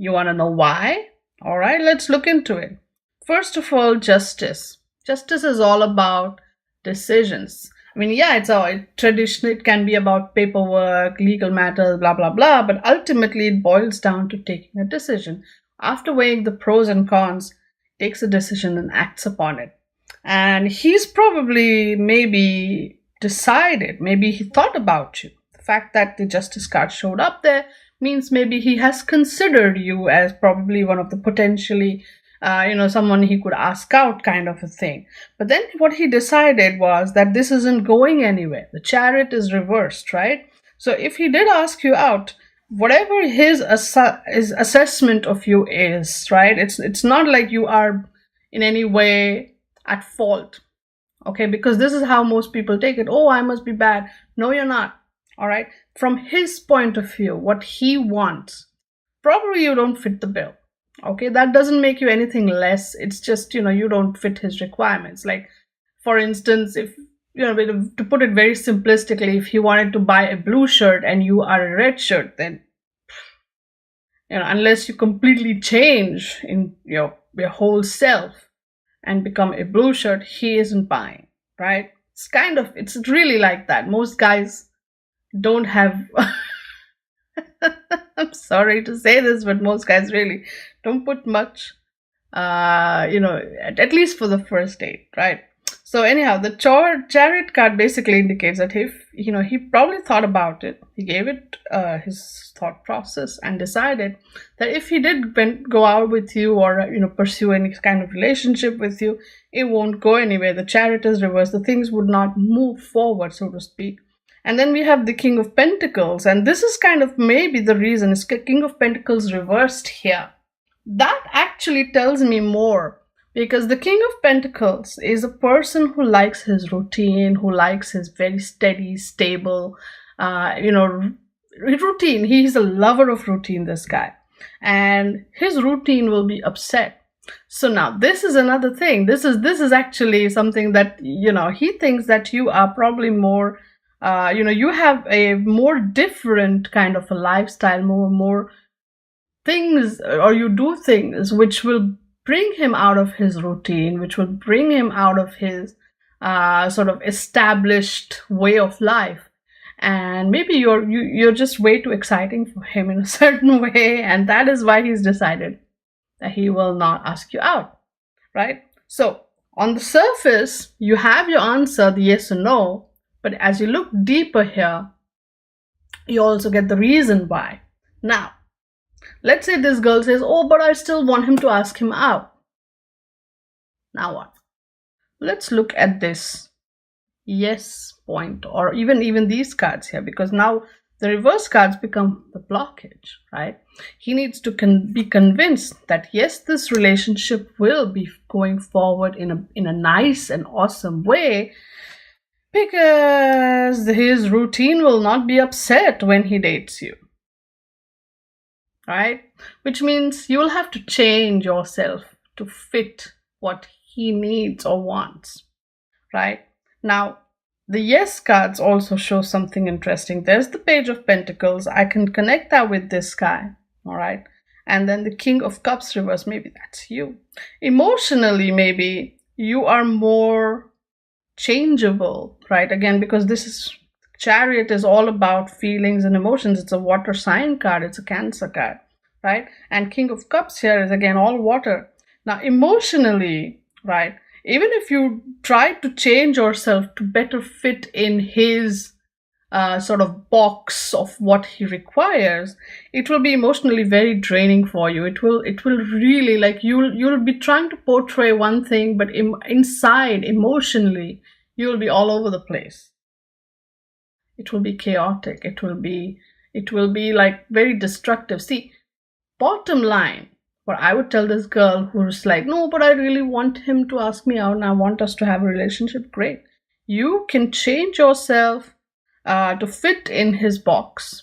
A: You want to know why? All right, let's look into it. First of all, justice. Justice is all about decisions. I mean, yeah, traditionally it can be about paperwork, legal matters, blah, blah, blah, but ultimately it boils down to taking a decision. After weighing the pros and cons, takes a decision and acts upon it. And he's probably maybe decided, maybe he thought about you. The fact that the justice card showed up there means maybe he has considered you as probably one of the potentially, someone he could ask out kind of a thing. But then what he decided was that this isn't going anywhere. The Chariot is reversed, right? So if he did ask you out, whatever his assessment of you is, right? It's not like you are in any way at fault, okay? Because this is how most people take it. Oh, I must be bad. No, you're not. All right. From his point of view, what he wants, probably you don't fit the bill. Okay. That doesn't make you anything less. It's just, you don't fit his requirements. Like, for instance, if, to put it very simplistically, if he wanted to buy a blue shirt and you are a red shirt, then, unless you completely change in your whole self and become a blue shirt, he isn't buying, right? It's really like that. Most guys don't have I'm sorry to say this, but most guys really don't put much at least for the first date, right? So anyhow, the Chariot card basically indicates that if he probably thought about it, he gave it his thought process and decided that if he did go out with you or pursue any kind of relationship with you, it won't go anywhere. The Chariot is reversed. The things would not move forward, so to speak. And then we have the King of Pentacles, and this is kind of maybe the reason is King of Pentacles reversed here. That actually tells me more, because the King of Pentacles is a person who likes his routine, who likes his very steady, stable, routine. He's a lover of routine, this guy. And his routine will be upset. So now this is another thing. This is actually something that, he thinks that you are probably more, you have a more different kind of a lifestyle, more things, or you do things which will bring him out of his routine, which will bring him out of his sort of established way of life. And maybe you're just way too exciting for him in a certain way, and that is why he's decided that he will not ask you out, right? So on the surface, you have your answer, the yes or no, but as you look deeper here, you also get the reason why. Now, let's say this girl says, oh, but I still want him to ask him out. Now what? Let's look at this yes point, or even these cards here, because now the reverse cards become the blockage, right? He needs to be convinced that yes, this relationship will be going forward in a nice and awesome way, because his routine will not be upset when he dates you, right? Which means you will have to change yourself to fit what he needs or wants, right? Now, the yes cards also show something interesting. There's the Page of Pentacles. I can connect that with this guy, all right? And then the King of Cups reverse, maybe that's you. Emotionally, maybe you are more changeable, right? Again, because this is Chariot is all about feelings and emotions. It's a water sign card. It's a Cancer card, right? And King of Cups here is again all water. Now, emotionally, right? Even if you try to change yourself to better fit in his sort of box of what he requires, it will be emotionally very draining for you. It will really, like, you'll be trying to portray one thing, but inside, emotionally, you will be all over the place. It will be chaotic. It will be like very destructive. See, bottom line, what I would tell this girl who's like, no, but I really want him to ask me out and I want us to have a relationship, great. You can change yourself to fit in his box,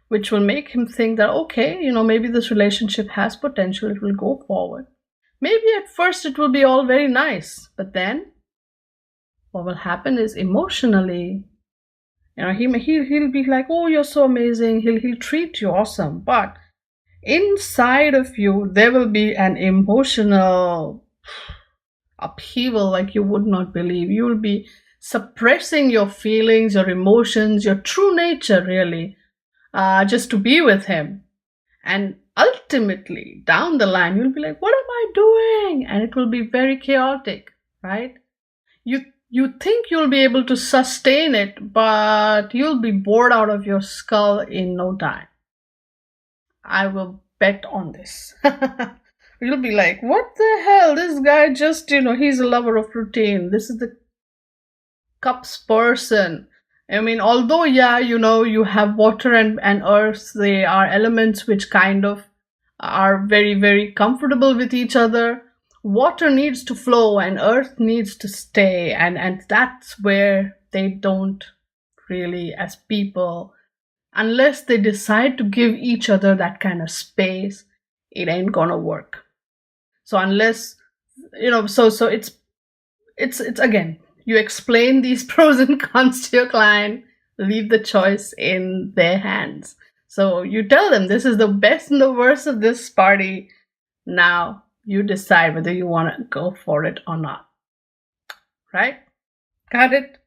A: which will make him think that, okay, maybe this relationship has potential, it will go forward. Maybe at first it will be all very nice, but then what will happen is emotionally, he'll be like, oh, you're so amazing, he'll treat you awesome, but inside of you, there will be an emotional upheaval like you would not believe. You will be suppressing your feelings, your emotions, your true nature, really, just to be with him. And ultimately, down the line, you'll be like, what am I doing? And it will be very chaotic, right? You think you'll be able to sustain it, but you'll be bored out of your skull in no time. I will bet on this. You'll be like, what the hell? This guy just, he's a lover of routine. This is the Cups person. I mean, although, yeah, you have water and earth, they are elements which kind of are very, very comfortable with each other. Water needs to flow and earth needs to stay. And that's where they don't really, as people, unless they decide to give each other that kind of space, it ain't gonna work. So unless, so it's again, you explain these pros and cons to your client, leave the choice in their hands. So you tell them this is the best and the worst of this party. Now you decide whether you want to go for it or not. Right? Got it?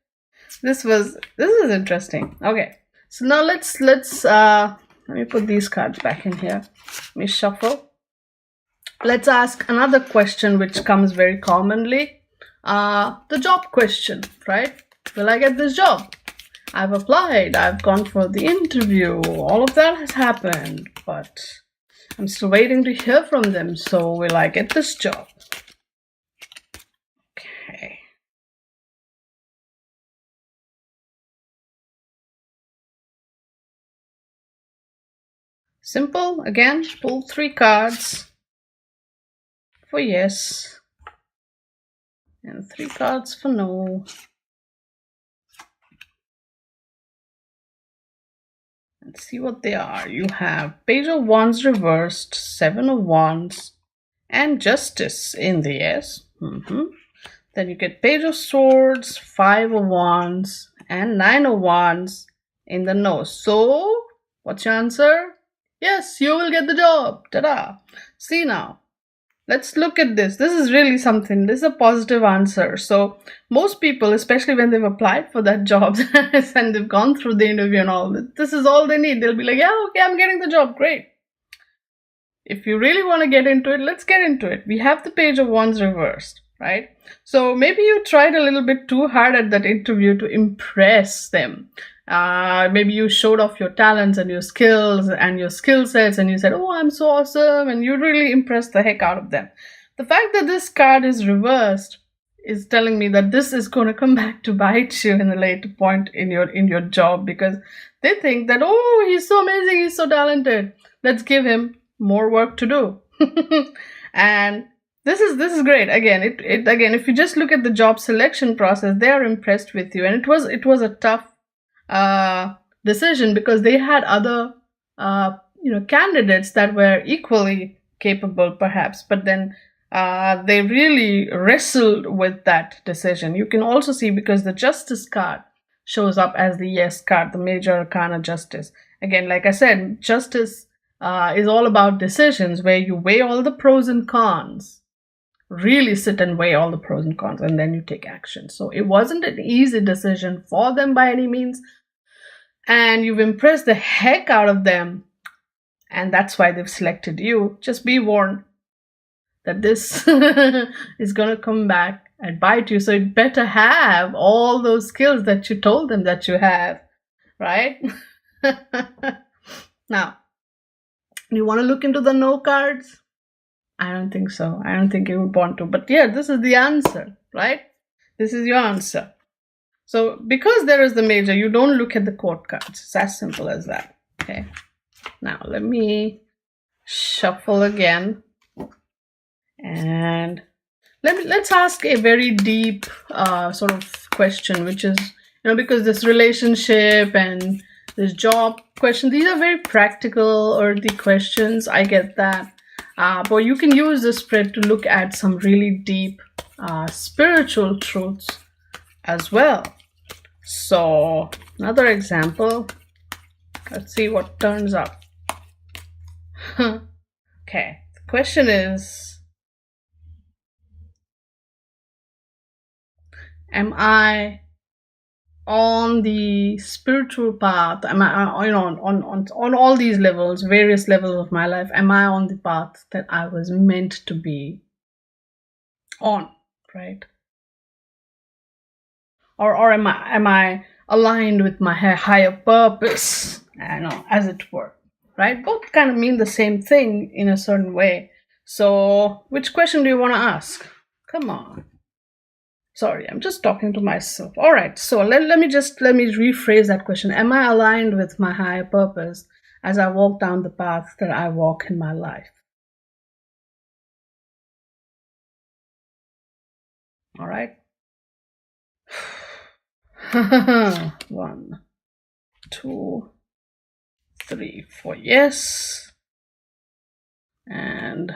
A: This is interesting. Okay. So now let's let me put these cards back in here. Let me shuffle. Let's ask another question which comes very commonly. The job question, right? Will I get this job? I've applied, I've gone for the interview, all of that has happened, but I'm still waiting to hear from them. So will I get this job? Okay. Simple. Again, pull 3 cards for yes and 3 cards for no. Let's see what they are. You have Page of Wands reversed, 7 of Wands, and Justice in the yes. Then you get Page of Swords, 5 of Wands, and 9 of Wands in the no. So, what's your answer? Yes, you will get the job. Ta-da. See now. Let's look at this. This is really something. This is a positive answer. So most people, especially when they've applied for that job and they've gone through the interview and all, this is all they need. They'll be like, yeah, okay, I'm getting the job. Great. If you really want to get into it, let's get into it. We have the page of wands reversed, right? So maybe you tried a little bit too hard at that interview to impress them. Maybe you showed off your talents and your skills and your skill sets and you said, oh, I'm so awesome, and you really impressed the heck out of them. The fact that this card is reversed is telling me that this is going to come back to bite you in a later point in your job, because they think that, oh, he's so amazing, he's so talented, let's give him more work to do. And this is great. Again, again, if you just look at the job selection process, they are impressed with you, and it was a tough decision because they had other candidates that were equally capable, perhaps, but then they really wrestled with that decision. You can also see, because the Justice card shows up as the yes card, the major arcana Justice. Again, like I said, Justice is all about decisions where you weigh all the pros and cons, really sit and weigh all the pros and cons, and then you take action. So it wasn't an easy decision for them by any means, and you've impressed the heck out of them, and that's why they've selected you. Just be warned that this is going to come back and bite you, so you better have all those skills that you told them that you have, right? Now, you want to look into the no cards? I don't think so. I don't think you would want to. But yeah, this is the answer, right? This is your answer. So because there is the major, you don't look at the court cards. It's as simple as that. Okay. Now let me shuffle again. And let's ask a very deep sort of question, which is, because this relationship and this job question, these are very practical, earthy questions. I get that. But you can use this spread to look at some really deep spiritual truths as well. So another example. Let's see what turns up. Okay. The question is, am I on the spiritual path? Am I, on all these levels, various levels of my life, am I on the path that I was meant to be on, right? Or am I aligned with my higher purpose, as it were, right? Both kind of mean the same thing in a certain way. So which question do you want to ask? Come on. Sorry, I'm just talking to myself. All right, so let me rephrase that question. Am I aligned with my higher purpose as I walk down the path that I walk in my life? All right. 1, 2, 3, 4, yes. And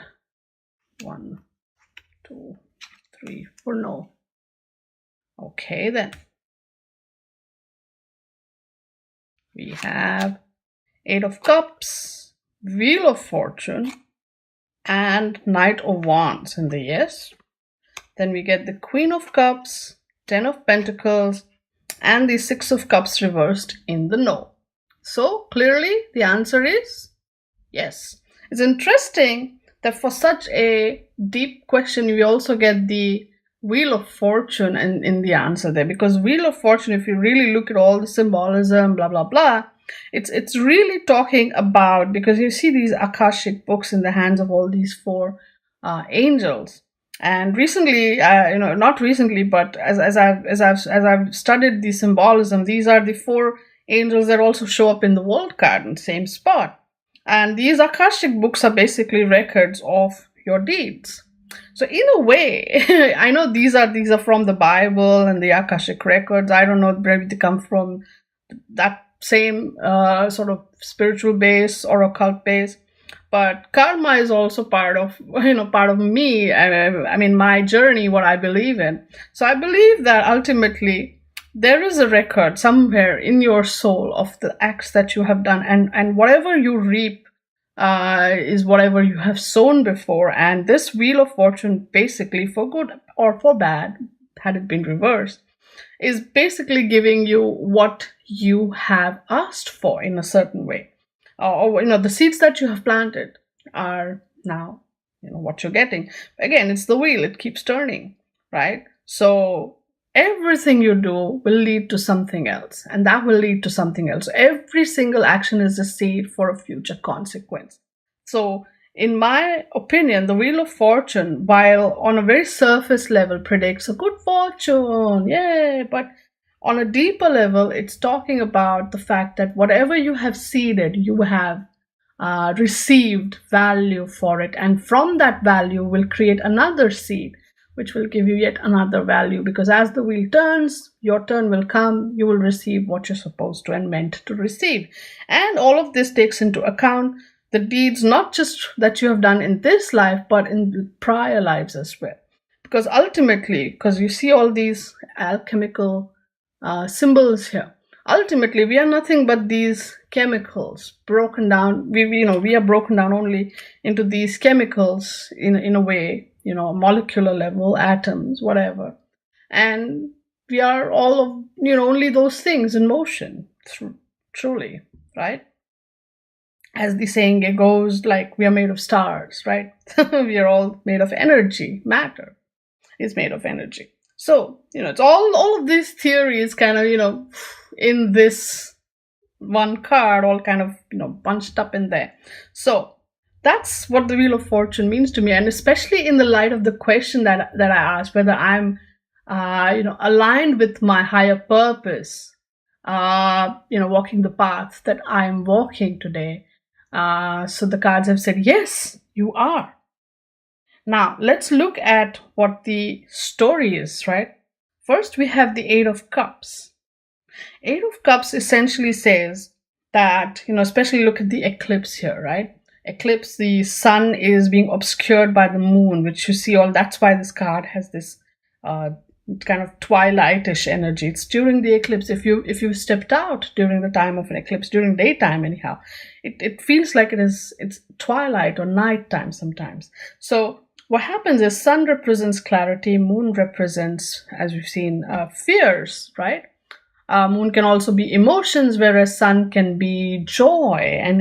A: 1, 2, 3, 4, no. Okay, then. We have 8 of Cups, Wheel of Fortune, and Knight of Wands in the yes. Then we get the Queen of Cups, 10 of Pentacles, and the 6 of Cups reversed in the no. So clearly the answer is yes. It's interesting that for such a deep question, we also get the Wheel of Fortune in the answer there, because Wheel of Fortune, if you really look at all the symbolism, blah, blah, blah, it's really talking about, because you see these Akashic books in the hands of all these 4 angels. And recently, not recently, but as I've studied the symbolism, these are the 4 angels that also show up in the World card in the same spot. And these Akashic books are basically records of your deeds. So in a way, I know these are from the Bible and the Akashic records. I don't know, maybe they come from that same sort of spiritual base or occult base. But karma is also part of me. I mean, my journey, what I believe in. So I believe that ultimately there is a record somewhere in your soul of the acts that you have done, and whatever you reap is whatever you have sown before. And this Wheel of Fortune, basically, for good or for bad, had it been reversed, is basically giving you what you have asked for in a certain way. Or, the seeds that you have planted are now, what you're getting. Again, it's the wheel, it keeps turning, right? So everything you do will lead to something else, and that will lead to something else. Every single action is a seed for a future consequence. So, in my opinion, the Wheel of Fortune, while on a very surface level predicts a good fortune, yay, but on a deeper level, it's talking about the fact that whatever you have seeded, you have received value for it, and from that value will create another seed which will give you yet another value, because as the wheel turns, your turn will come, you will receive what you're supposed to and meant to receive. And all of this takes into account the deeds, not just that you have done in this life, but in prior lives as well. Because ultimately, because you see all these alchemical symbols here, ultimately we are nothing but these chemicals broken down. We are broken down only into these chemicals in a way, molecular level, atoms, whatever, and we are all of only those things in motion, truly, right? As the saying goes, like, we are made of stars, right? We are all made of energy. Matter is made of energy. So it's all of these theories kind of in this one card, all kind of bunched up in there. So that's what the Wheel of Fortune means to me, and especially in the light of the question that I asked, whether I'm aligned with my higher purpose, walking the path that I'm walking today. So the cards have said, yes, you are. Now let's look at what the story is, right? First, we have the Eight of Cups. Eight of Cups essentially says that, especially look at the eclipse here, right? Eclipse, the sun is being obscured by the moon, which you see that's why this card has this kind of twilightish energy. It's during the eclipse. If you stepped out during the time of an eclipse, during daytime anyhow, it feels like it's twilight or nighttime sometimes. So what happens is sun represents clarity, moon represents, as we've seen, fears, right? Moon can also be emotions, whereas sun can be joy, and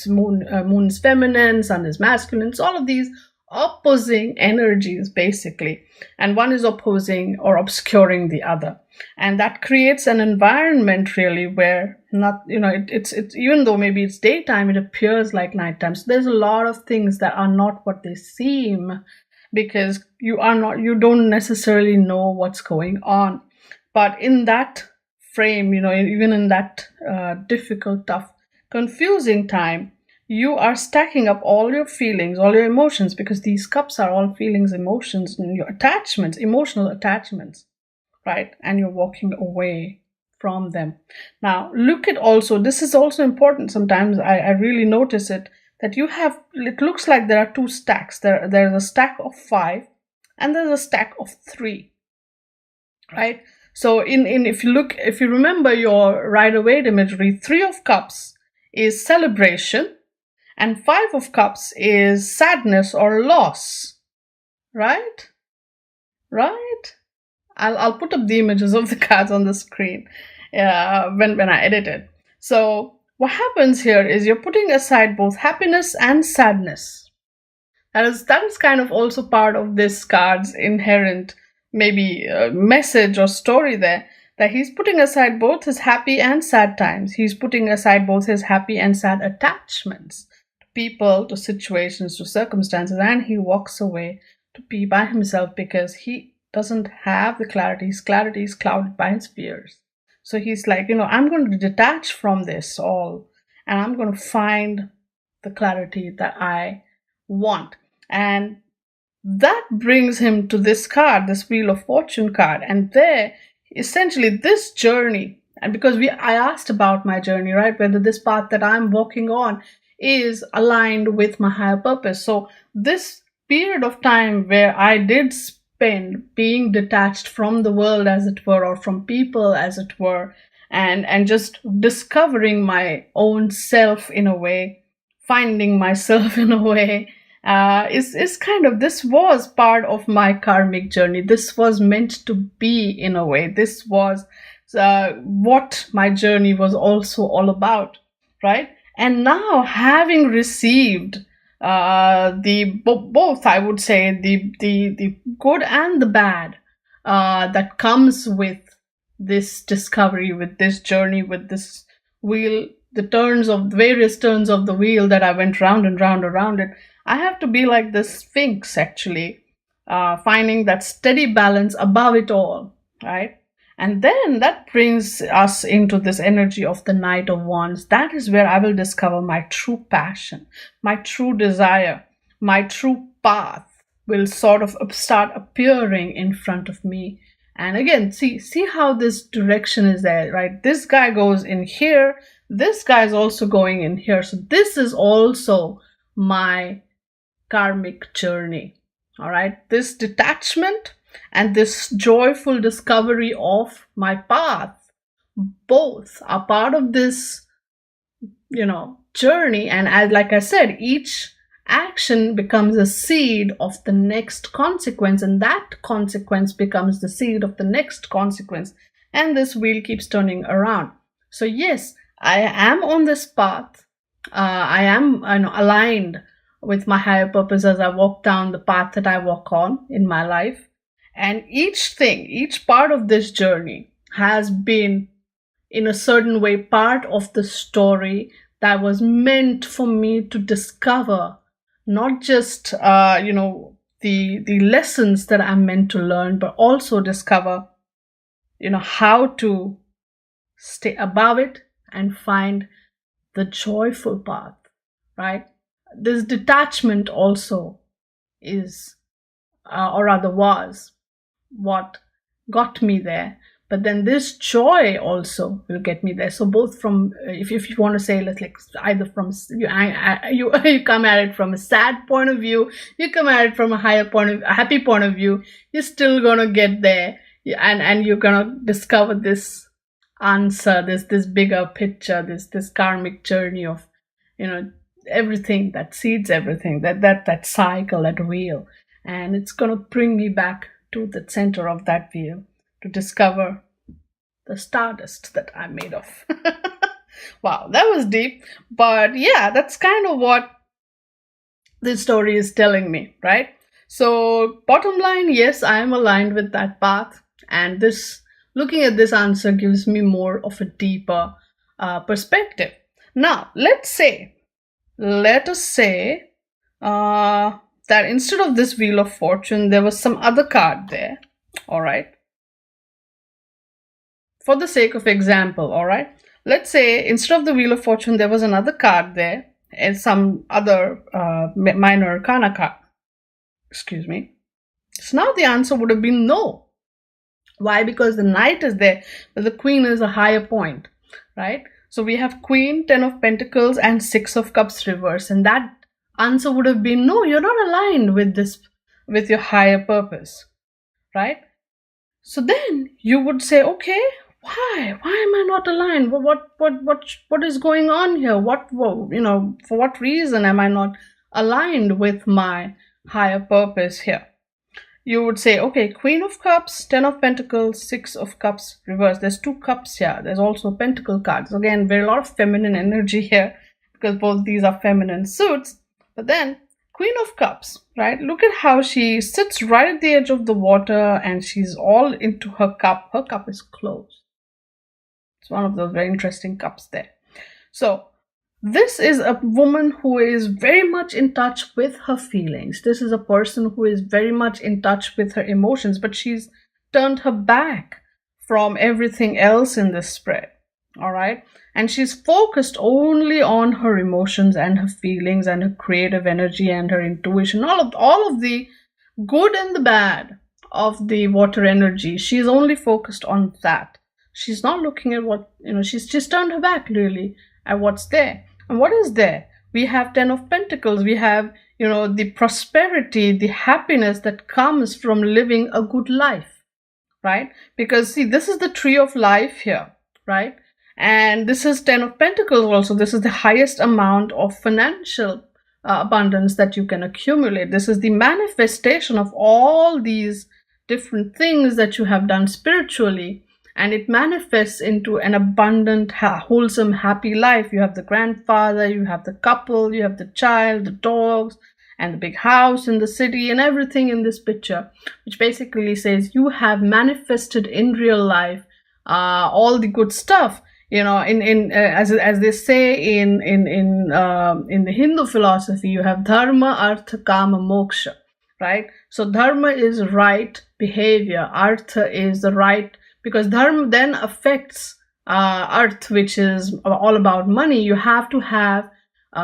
A: moon's feminine, sun is masculine. It's all of these opposing energies basically, and one is opposing or obscuring the other, and that creates an environment really where it's even though maybe it's daytime, it appears like nighttime. So there's a lot of things that are not what they seem, because you don't necessarily know what's going on. But in that frame, even in that difficult, tough, confusing time, you are stacking up all your feelings, all your emotions, because these cups are all feelings, emotions, and your attachments, emotional attachments, right? And you're walking away from them. Now, look at also, this is also important. Sometimes I really notice it, that it looks like there are two stacks. There's a stack of 5 and there's a stack of 3, right? So if you remember your Rider-Waite imagery, 3 of Cups is celebration and 5 of Cups is sadness or loss, right? Right? I'll put up the images of the cards on the screen when I edit it. So what happens here is you're putting aside both happiness and sadness. That is kind of also part of this card's inherent maybe message or story there, that he's putting aside both his happy and sad times. He's putting aside both his happy and sad attachments to people, to situations, to circumstances, and he walks away to be by himself because he doesn't have the clarity. His clarity is clouded by his fears. So he's like, I'm going to detach from this all, and I'm going to find the clarity that I want. And that brings him to this card, this Wheel of Fortune card. And there, essentially, this journey, and because I asked about my journey, right, whether this path that I'm walking on is aligned with my higher purpose. So this period of time where I did spend being detached from the world, as it were, or from people, as it were, and just discovering my own self in a way, finding myself in a way. Is kind of, this was part of my karmic journey. This was meant to be in a way. This was what my journey was also all about, right? And now, having received both, I would say, the good and the bad that comes with this discovery, with this journey, with this wheel, the turns of various turns of the wheel that I went round and round around it. I have to be like this sphinx, actually, finding that steady balance above it all, right? And then that brings us into this energy of the Knight of Wands. That is where I will discover my true passion, my true desire, my true path will sort of start appearing in front of me. And again, see how this direction is there, right? This guy goes in here. This guy is also going in here. So this is also my karmic journey. All right. This detachment and this joyful discovery of my path, both are part of this, journey. And as, like I said, each action becomes a seed of the next consequence, and that consequence becomes the seed of the next consequence. And this wheel keeps turning around. So yes, I am on this path. I am aligned with my higher purpose as I walk down the path that I walk on in my life. And each part of this journey has been, in a certain way, part of the story that was meant for me to discover, not just, the lessons that I'm meant to learn, but also discover, how to stay above it and find the joyful path, right? This detachment also is, or rather was, what got me there. But then this joy also will get me there. So both from, if you want to say, let's like either from you come at it from a sad point of view, you come at it from a happy point of view, you're still gonna get there, and you're gonna discover this answer, this bigger picture, this karmic journey of, everything that seeds everything, that cycle, that wheel, and it's gonna bring me back to the center of that wheel to discover the stardust that I'm made of. Wow, that was deep. But yeah, that's kind of what this story is telling me, right? So bottom line, yes, I am aligned with that path. And this, looking at this answer gives me more of a deeper perspective. Now, let us say that instead of this Wheel of Fortune, there was some other card there. All right. For the sake of example, all right, let's say instead of the Wheel of Fortune, there was another card there and some other minor arcana card. Excuse me. So now the answer would have been no. Why? Because the Knight is there, but the Queen is a higher point, right? So we have Queen, 10 of Pentacles, and 6 of Cups reverse, and that answer would have been no, you're not aligned with this, with your higher purpose, right? So then you would say, okay, why am I not aligned? What is going on here? For what reason am I not aligned with my higher purpose here? You would say, okay, Queen of Cups, 10 of Pentacles, 6 of Cups reverse. There's 2 cups here. There's also Pentacle cards. Again, very a lot of feminine energy here because both these are feminine suits. But then Queen of Cups, right? Look at how she sits right at the edge of the water and she's all into her cup. Her cup is closed. It's one of those very interesting cups there. So this is a woman who is very much in touch with her feelings. This is a person who is very much in touch with her emotions, but she's turned her back from everything else in this spread. All right. And she's focused only on her emotions and her feelings and her creative energy and her intuition, all of the good and the bad of the water energy. She's only focused on that. She's not looking at what, she's just turned her back really at what's there. And what is there? We have 10 of Pentacles. We have, the prosperity, the happiness that comes from living a good life, right? Because see, this is the tree of life here, right? And this is 10 of Pentacles also. This is the highest amount of financial abundance that you can accumulate. This is the manifestation of all these different things that you have done spiritually, and it manifests into an abundant, wholesome, happy life. You have the grandfather, you have the couple, you have the child, the dogs, and the big house in the city, and everything in this picture, which basically says you have manifested in real life all the good stuff. As they say in the Hindu philosophy, you have dharma, artha, kama, moksha, right? So dharma is right behavior, artha is the right, because dharma then affects arth, which is all about money. You have to have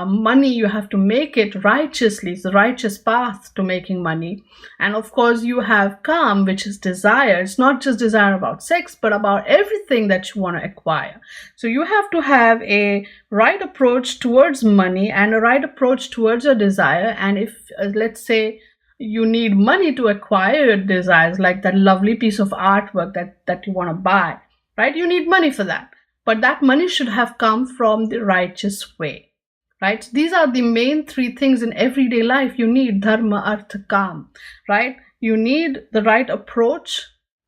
A: money, you have to make it righteously. It's the righteous path to making money. And of course, you have calm, which is desire. It's not just desire about sex, but about everything that you want to acquire. So you have to have a right approach towards money and a right approach towards your desire. And if, let's say, you need money to acquire your desires, like that lovely piece of artwork that you want to buy, right? You need money for that. But that money should have come from the righteous way. Right? These are the main three things in everyday life. You need dharma, artha, kam, right? You need the right approach,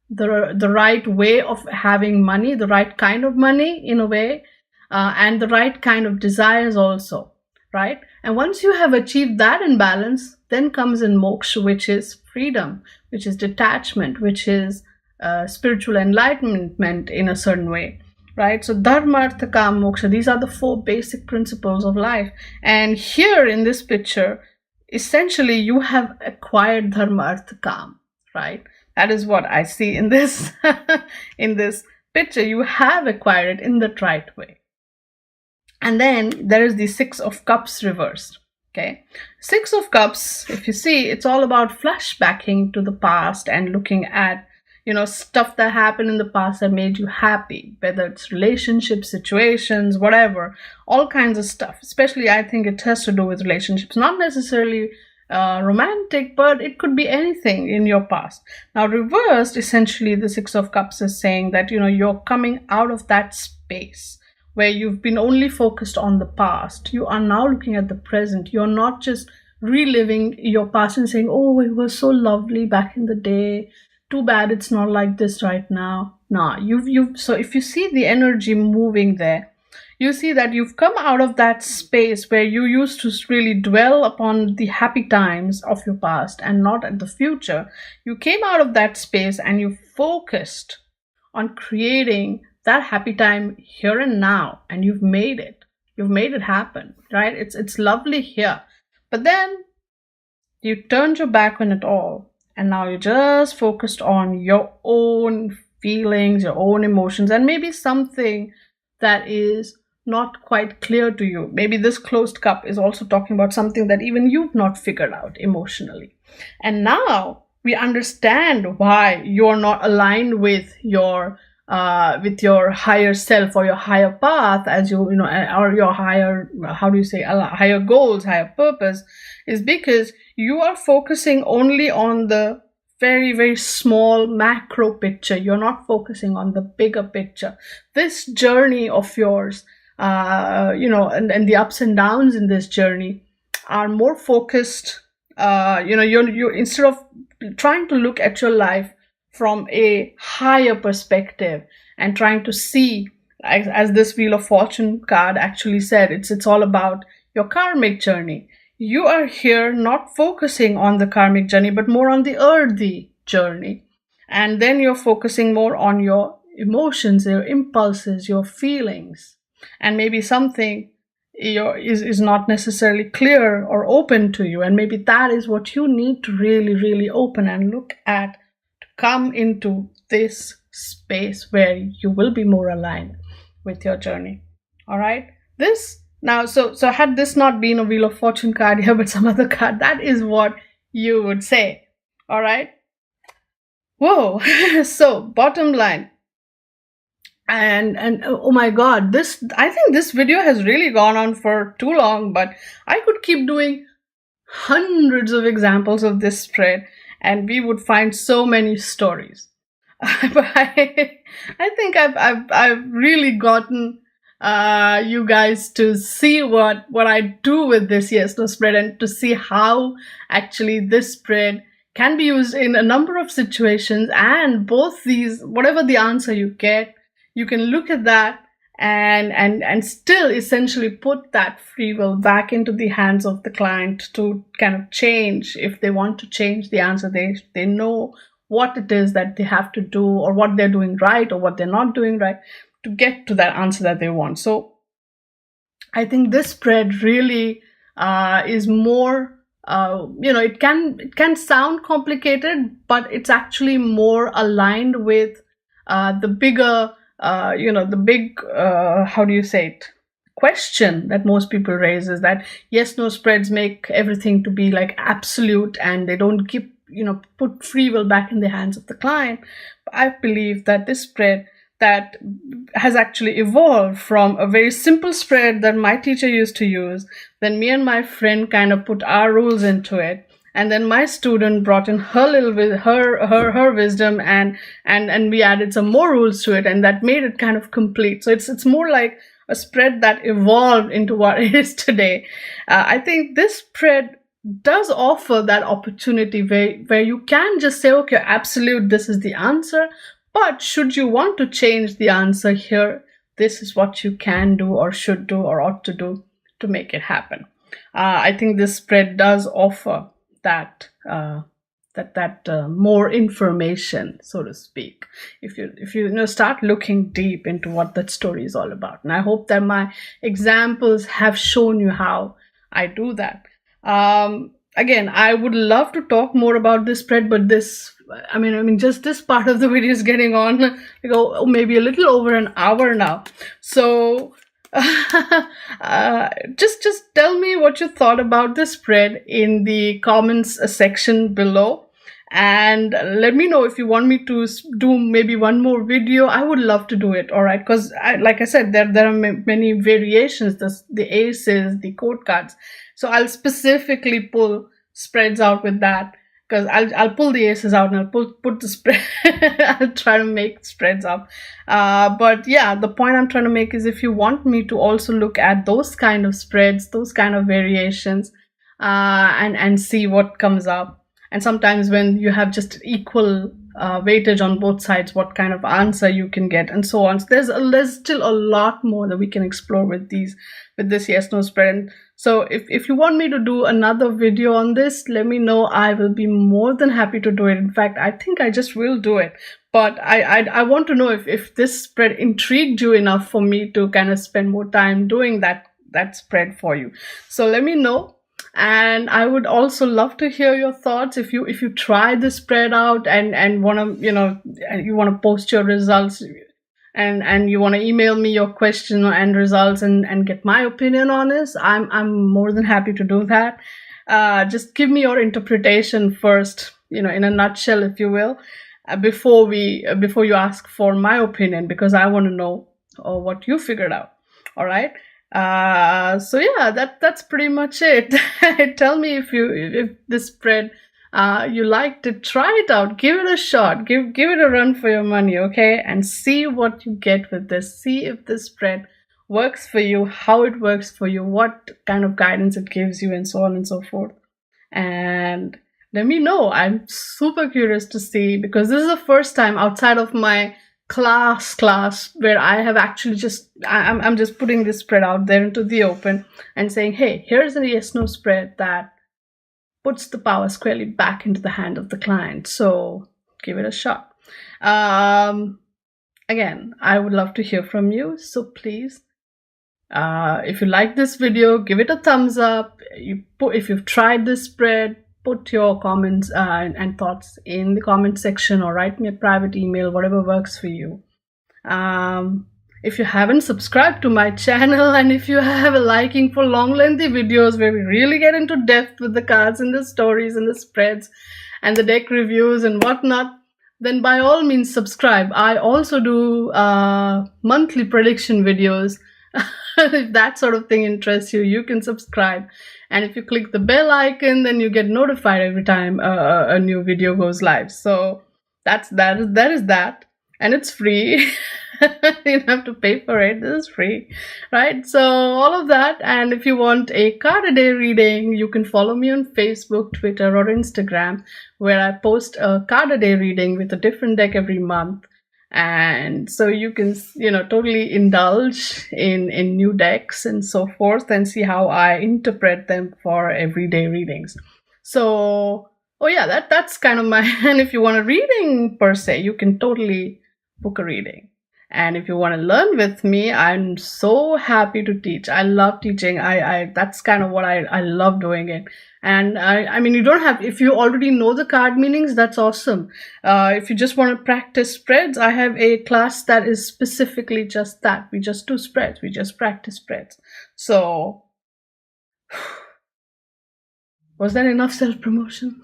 A: the right way of having money, the right kind of money in a way, and the right kind of desires also, right? And once you have achieved that in balance, then comes in moksha, which is freedom, which is detachment, which is spiritual enlightenment in a certain way. Right? So dharma, artha, kama, moksha, these are the 4 basic principles of life. And here in this picture, essentially you have acquired dharma, artha, kama, right? That is what I see in this in this picture. You have acquired it in the right way. And then there is the 6 of Cups reversed. Okay, 6 of Cups, if you see, it's all about flashbacking to the past and looking at stuff that happened in the past that made you happy, whether it's relationships, situations, whatever, all kinds of stuff. Especially, I think it has to do with relationships, not necessarily romantic, but it could be anything in your past. Now, reversed, essentially, the 6 of Cups is saying that, you're coming out of that space where you've been only focused on the past. You are now looking at the present. You're not just reliving your past and saying, oh, it was so lovely back in the day. Too bad it's not like this right now. Nah, so if you see the energy moving there, you see that you've come out of that space where you used to really dwell upon the happy times of your past and not at the future. You came out of that space and you focused on creating that happy time here and now, and you've made it. You've made it happen, right? It's lovely here. But then you turned your back on it all. And now you're just focused on your own feelings, your own emotions, and maybe something that is not quite clear to you. Maybe this closed cup is also talking about something that even you've not figured out emotionally. And now we understand why you're not aligned with your higher self or your higher path, as or your higher, higher goals, higher purpose, is because you are focusing only on the very, very small macro picture. You're not focusing on the bigger picture. This journey of yours, and the ups and downs in this journey are more focused. You're instead of trying to look at your life from a higher perspective and trying to see, as this Wheel of Fortune card actually said, it's all about your karmic journey. You are here not focusing on the karmic journey, but more on the earthy journey. And then you're focusing more on your emotions, your impulses, your feelings. And maybe something is not necessarily clear or open to you. And maybe that is what you need to really, really open and look at to come into this space where you will be more aligned with your journey. All right? So had this not been a Wheel of Fortune card here, but some other card, that is what you would say. All right? Whoa. So, bottom line. And oh my God, I think this video has really gone on for too long, but I could keep doing hundreds of examples of this spread and we would find so many stories. But I think I've really gotten you guys to see what I do with this yes no spread, and to see how actually this spread can be used in a number of situations. And both these, whatever the answer you get, you can look at that and still essentially put that free will back into the hands of the client to kind of change. If they want to change the answer, they know what it is that they have to do, or what they're doing right or what they're not doing right, to get to that answer that they want. So I think this spread really is more, it can sound complicated, but it's actually more aligned with the bigger, the big, how do you say it, question that most people raise, is that yes no spreads make everything to be like absolute, and they don't give, put free will back in the hands of the client. But I believe that this spread that has actually evolved from a very simple spread that my teacher used to use. Then me and my friend kind of put our rules into it, and then my student brought in her little her wisdom, and we added some more rules to it, and that made it kind of complete. So it's more like a spread that evolved into what it is today. I think this spread does offer that opportunity where you can just say, okay, absolute, this is the answer. But should you want to change the answer here, this is what you can do or should do or ought to do to make it happen. I think this spread does offer that more information, so to speak, if you start looking deep into what that story is all about. And I hope that my examples have shown you how I do that. Again, I would love to talk more about this spread, but just this part of the video is getting on maybe a little over an hour now. So just tell me what you thought about this spread in the comments section below, and let me know if you want me to do maybe one more video. I would love to do it, all right? Because like I said, there are many variations, the aces, the code cards. So I'll specifically pull spreads out with that, because I'll pull the aces out and I'll put the spread. I'll try to make spreads up. But yeah, the point I'm trying to make is, if you want me to also look at those kind of spreads, those kind of variations, and see what comes up. And sometimes when you have just equal weightage on both sides, what kind of answer you can get, and so on. So there's still a lot more that we can explore with this yes no spread. And so if you want me to do another video on this, let me know. I will be more than happy to do it. In fact, I think I just will do it. But I want to know if this spread intrigued you enough for me to kind of spend more time doing that spread for you. So let me know. And I would also love to hear your thoughts. If you try this spread out and want to, you want to post your results, and you want to email me your question and results and get my opinion on this, I'm more than happy to do that. Just give me your interpretation first, in a nutshell, if you will, before you ask for my opinion, because I want to know what you figured out. All right. So yeah, that's pretty much it. Tell me if this spread you liked it. Try it out, give it a shot, give it a run for your money, okay? And see what you get with this. See if this spread works for you, how it works for you, what kind of guidance it gives you, and so on and so forth. And let me know. I'm super curious to see, because this is the first time outside of my class where I have actually I'm just putting this spread out there into the open and saying, hey, here's a yes no spread that puts the power squarely back into the hand of the client. So give it a shot. Again, I would love to hear from you. So please, if you like this video, give it a thumbs up. If you've tried this spread, put your comments and thoughts in the comment section, or write me a private email, whatever works for you. If you haven't subscribed to my channel, and if you have a liking for long, lengthy videos where we really get into depth with the cards and the stories and the spreads and the deck reviews and whatnot, then by all means subscribe. I also do monthly prediction videos. If that sort of thing interests you, you can subscribe. And if you click the bell icon, then you get notified every time a new video goes live. So that is that. and it's free. You don't have to pay for it. This is free, right? So all of that. And if you want a card a day reading, you can follow me on Facebook, Twitter, or Instagram, where I post a card a day reading with a different deck every month. And so you can, totally indulge in new decks and so forth, and see how I interpret them for everyday readings. So, oh yeah, that's kind of my. And if you want a reading per se, you can totally book a reading. And if you want to learn with me, I'm so happy to teach. I love teaching. I that's kind of what I love doing it. And I mean, you don't have, if you already know the card meanings, that's awesome. If you just want to practice spreads, I have a class that is specifically just that. We just do spreads. We just practice spreads. So, was that enough self-promotion?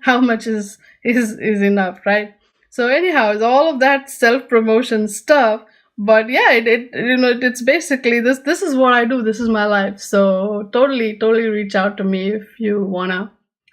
A: How much is enough, right? So anyhow, it's all of that self-promotion stuff. But yeah, it's basically this. This is what I do. This is my life. So totally reach out to me if you wanna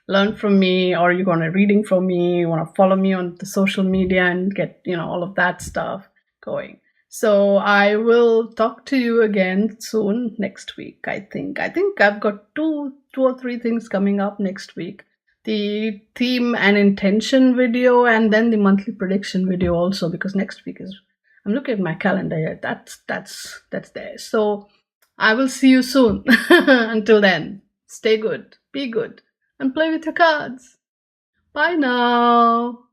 A: learn from me, or you want a reading from me. You wanna follow me on the social media and get all of that stuff going. So I will talk to you again soon next week. I think I've got two or three things coming up next week. The theme and intention video, and then the monthly prediction video also, because next week is, I'm looking at my calendar here. That's there. So I will see you soon. Until then, stay good, be good, and play with your cards. Bye now.